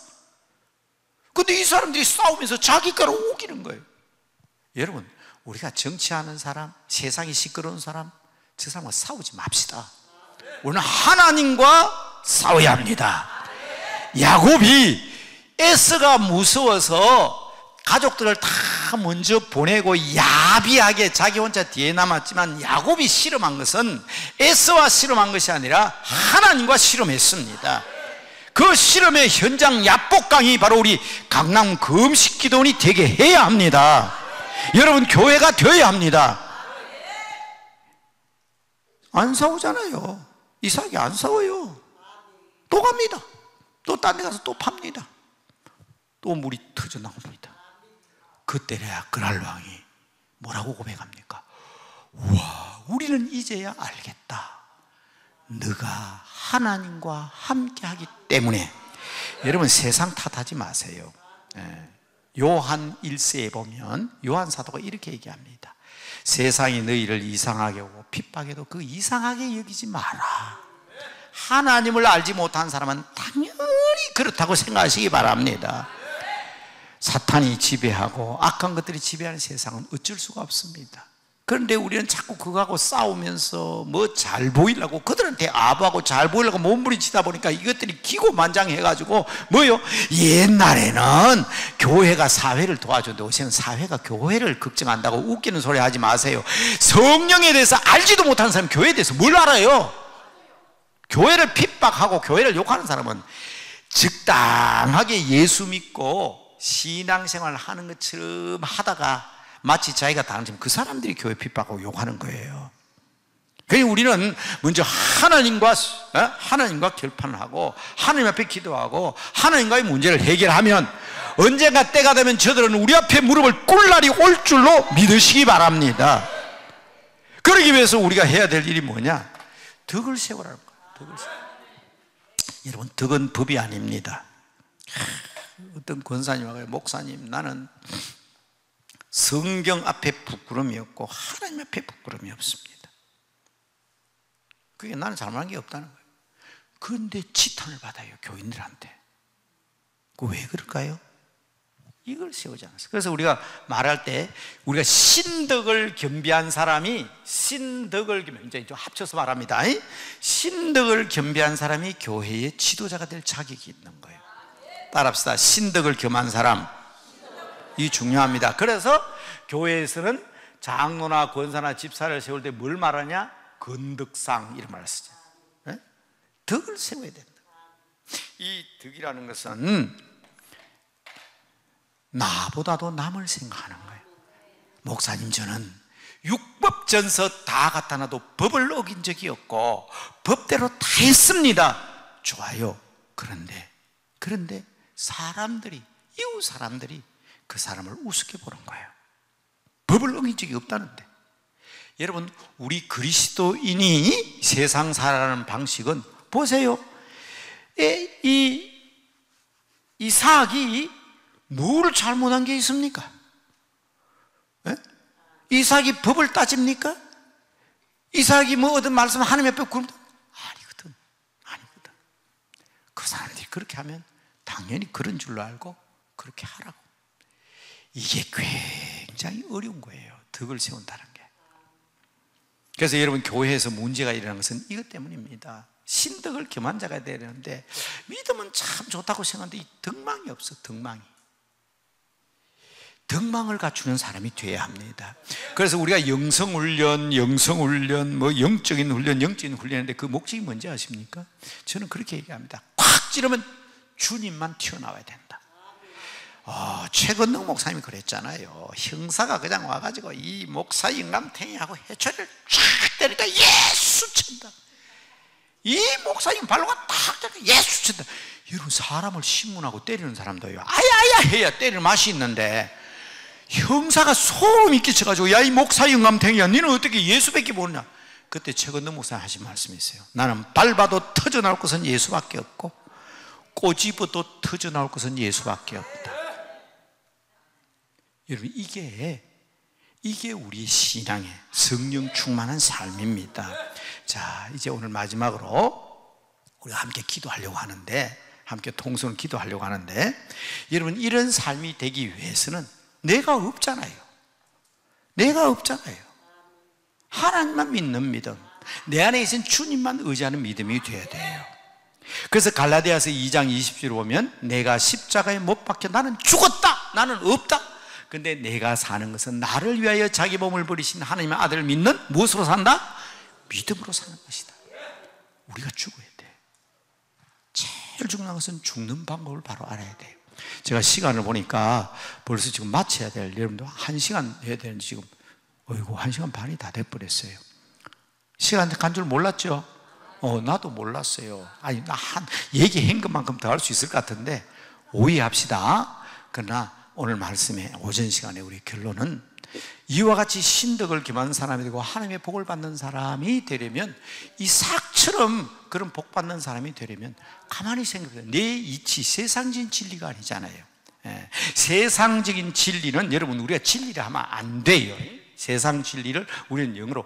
근데 이 사람들이 싸우면서 자기 거로 우기는 거예요. 여러분, 우리가 정치하는 사람, 세상이 시끄러운 사람, 저 사람과 싸우지 맙시다. 우리는 하나님과 싸워야 합니다. 야곱이 에서가 무서워서 가족들을 다 먼저 보내고 야비하게 자기 혼자 뒤에 남았지만 야곱이 실험한 것은 에서와 실험한 것이 아니라 하나님과 실험했습니다. 그 실험의 현장 야복강이 바로 우리 강남 금식기도원이 되게 해야 합니다. 여러분, 교회가 되어야 합니다. 안 싸우잖아요. 이삭이 안 싸워요. 또 갑니다. 또 딴 데 가서 또 팝니다. 또 물이 터져 나옵니다. 그때야 그랄 왕이 뭐라고 고백합니까? 우와, 우리는 이제야 알겠다. 너가 하나님과 함께 하기 때문에. 여러분, 세상 탓하지 마세요. 요한 1세에 보면 요한 사도가 이렇게 얘기합니다. 세상이 너희를 이상하게 오고 핍박해도 그 이상하게 여기지 마라. 하나님을 알지 못한 사람은 당연히 그렇다고 생각하시기 바랍니다. 사탄이 지배하고 악한 것들이 지배하는 세상은 어쩔 수가 없습니다. 그런데 우리는 자꾸 그거하고 싸우면서 뭐 잘 보이려고 그들한테 아부하고 잘 보이려고 몸부림치다 보니까 이것들이 기고만장해가지고 뭐요? 옛날에는 교회가 사회를 도와줬는데 요새는 사회가 교회를 걱정한다고 웃기는 소리 하지 마세요. 성령에 대해서 알지도 못하는 사람이 교회에 대해서 뭘 알아요? 교회를 핍박하고 교회를 욕하는 사람은 적당하게 예수 믿고 신앙생활을 하는 것처럼 하다가 마치 자기가 당하면 그 사람들이 교회 핍박하고 욕하는 거예요. 그러니까 우리는 먼저 하나님과 결판을 하고 하나님 앞에 기도하고 하나님과의 문제를 해결하면 언젠가 때가 되면 저들은 우리 앞에 무릎을 꿇을 날이 올 줄로 믿으시기 바랍니다. 그러기 위해서 우리가 해야 될 일이 뭐냐? 덕을 세우라는 거예요. 덕을 세워. 여러분, 덕은 법이 아닙니다. 어떤 권사님 와서 목사님, 나는 성경 앞에 부끄러움이 없고 하나님 앞에 부끄러움이 없습니다. 그게 나는 잘못한 게 없다는 거예요. 그런데 지탄을 받아요, 교인들한테. 그 왜 그럴까요? 이걸 세우지 않았어요. 그래서 우리가 말할 때 우리가 신덕을 겸비한 사람이 이제 좀 합쳐서 말합니다. 신덕을 겸비한 사람이 교회의 지도자가 될 자격이 있는 거예요. 따라합시다. 신덕을 겸한 사람, 이 중요합니다. 그래서 교회에서는 장로나 권사나 집사를 세울 때 뭘 말하냐? 건덕상, 이런 말을 쓰죠. 덕을 세워야 된다. 이 덕이라는 것은 나보다도 남을 생각하는 거예요. 목사님, 저는 율법전서 다 갖다 놔도 법을 어긴 적이 없고 법대로 다 했습니다. 좋아요. 그런데 사람들이, 이웃 사람들이 그 사람을 우습게 보는 거예요. 법을 어긴 적이 없다는데. 여러분, 우리 그리스도인이 세상 살아가는 방식은 보세요. 이삭이 뭘 잘못한 게 있습니까? 이삭이 법을 따집니까? 이삭이 뭐 얻은 말씀 하나님 앞에 굴 아니거든. 그 사람들이 그렇게 하면 당연히 그런 줄로 알고 그렇게 하라고. 이게 굉장히 어려운 거예요, 덕을 세운다는 게. 그래서 여러분, 교회에서 문제가 일어나는 것은 이것 때문입니다. 신덕을 겸한 자가 되야 되는데 믿음은 참 좋다고 생각하는데 이 덕망이 없어. 덕망을 갖추는 사람이 돼야 합니다. 그래서 우리가 영성훈련, 뭐 영적인 훈련인데 그 목적이 뭔지 아십니까? 저는 그렇게 얘기합니다. 꽉 찌르면 주님만 튀어나와야 된다. 최건능 목사님이 그랬잖아요. 형사가 그냥 와가지고 이 목사 영감탱이하고 해초리를 쫙 때리니까 예수 친다. 이 목사님 발로가 탁 때리니까 예수 친다. 여러분, 사람을 신문하고 때리는 사람도요, 아야야 해야 때릴 맛이 있는데 형사가 소름이 끼쳐가지고 야, 이 목사 영감탱이야, 너는 어떻게 예수밖에 모르냐. 그때 최건능 목사님 하신 말씀이 있어요. 나는 밟아도 터져나올 것은 예수밖에 없고 꼬집어도 터져나올 것은 예수밖에 없다. 여러분, 이게 우리의 신앙의 성령 충만한 삶입니다. 자, 이제 오늘 마지막으로 우리가 함께 기도하려고 하는데, 함께 통성을 기도하려고 하는데, 여러분, 이런 삶이 되기 위해서는 내가 없잖아요. 하나님만 믿는 믿음, 내 안에 계신 주님만 의지하는 믿음이 되어야 돼요. 그래서 갈라디아서 2장 20절을 보면 내가 십자가에 못 박혀 나는 죽었다, 나는 없다. 근데 내가 사는 것은 나를 위하여 자기 몸을 버리신 하나님의 아들을 믿는 무엇으로 산다? 믿음으로 사는 것이다. 우리가 죽어야 돼. 제일 중요한 것은 죽는 방법을 바로 알아야 돼요. 제가 시간을 보니까 벌써 지금 마쳐야 될, 여러분도 1시간 해야 되는지 지금 1시간 반이 다 돼버렸어요. 시간 간 줄 몰랐죠? 나도 몰랐어요. 아니, 나 얘기한 것만큼 더 할 수 있을 것 같은데 오해합시다. 그러나 오늘 말씀의 오전 시간에 우리 결론은 이와 같이 신덕을 겸한 사람이 되고 하나님의 복을 받는 사람이 되려면, 이삭처럼 그런 복 받는 사람이 되려면 가만히 생각해보세요. 내 이치, 세상적인 진리가 아니잖아요. 세상적인 진리는, 여러분, 우리가 진리를 하면 안 돼요. 세상 진리를 우리는 영어로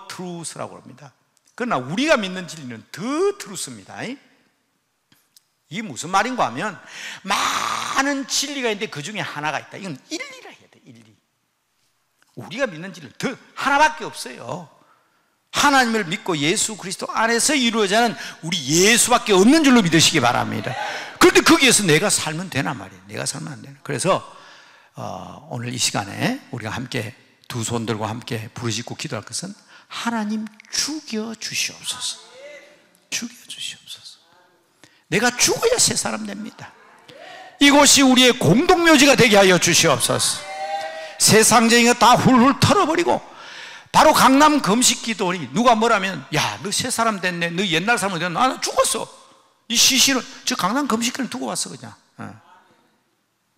truth라고 합니다. 그러나 우리가 믿는 진리는 the truth입니다. 이게 무슨 말인가 하면 많은 진리가 있는데 그 중에 하나가 있다. 이건 일리라 해야 돼. 일리. 우리가 믿는 진리는 더 하나밖에 없어요. 하나님을 믿고 예수 그리스도 안에서 이루어지는 우리 예수밖에 없는 줄로 믿으시기 바랍니다. 그런데 거기에서 내가 살면 되나 말이에요. 내가 살면 안 되나. 그래서 오늘 이 시간에 우리가 함께 두 손 들고 함께 부르짖고 기도할 것은 하나님 죽여 주시옵소서. 죽여 주시옵소서. 내가 죽어야 새 사람 됩니다. 이곳이 우리의 공동묘지가 되게 하여 주시옵소서. 세상적인 거 다 훌훌 털어버리고 바로 강남 금식기도니 누가 뭐라면, 야, 너 새 사람 됐네, 너 옛날 사람은 됐네, 나 죽었어. 이 시신은 저 강남 금식기를 두고 왔어. 그냥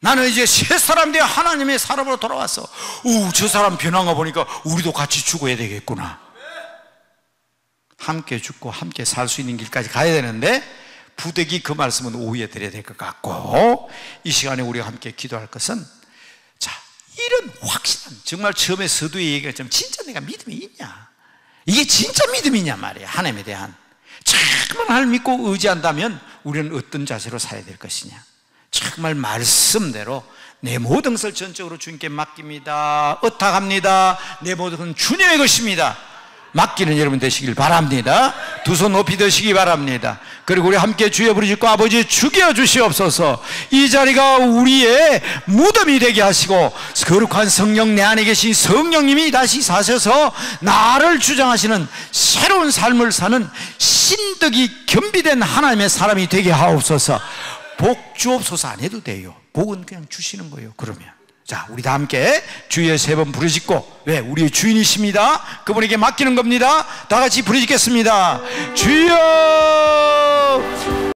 나는 이제 새 사람 되어 하나님의 사람으로 돌아왔어. 저 사람 변한 거 보니까 우리도 같이 죽어야 되겠구나. 함께 죽고 함께 살 수 있는 길까지 가야 되는데 부득이 그 말씀은 오후에 드려야 될 것 같고, 이 시간에 우리가 함께 기도할 것은, 자, 이런 확실한, 정말 처음에 서두에 얘기했지만 진짜 내가 믿음이 있냐, 이게 진짜 믿음이냐 말이야. 하나님에 대한 정말 하나님 믿고 의지한다면 우리는 어떤 자세로 살아야 될 것이냐. 정말 말씀대로 내 모든 것을 전적으로 주님께 맡깁니다, 의탁합니다, 내 모든 것은 주님의 것입니다, 맡기는 여러분 되시길 바랍니다. 두 손 높이 드시기 바랍니다. 그리고 우리 함께 주여 부르짖고, 아버지 죽여 주시옵소서. 이 자리가 우리의 무덤이 되게 하시고 거룩한 성령, 내 안에 계신 성령님이 다시 사셔서 나를 주장하시는 새로운 삶을 사는 신덕이 겸비된 하나님의 사람이 되게 하옵소서. 복 주옵소서 안 해도 돼요. 복은 그냥 주시는 거예요. 그러면 자, 우리 다 함께 주여 세 번 부르짖고, 왜? 우리의 주인이십니다. 그분에게 맡기는 겁니다. 다 같이 부르짖겠습니다. 주여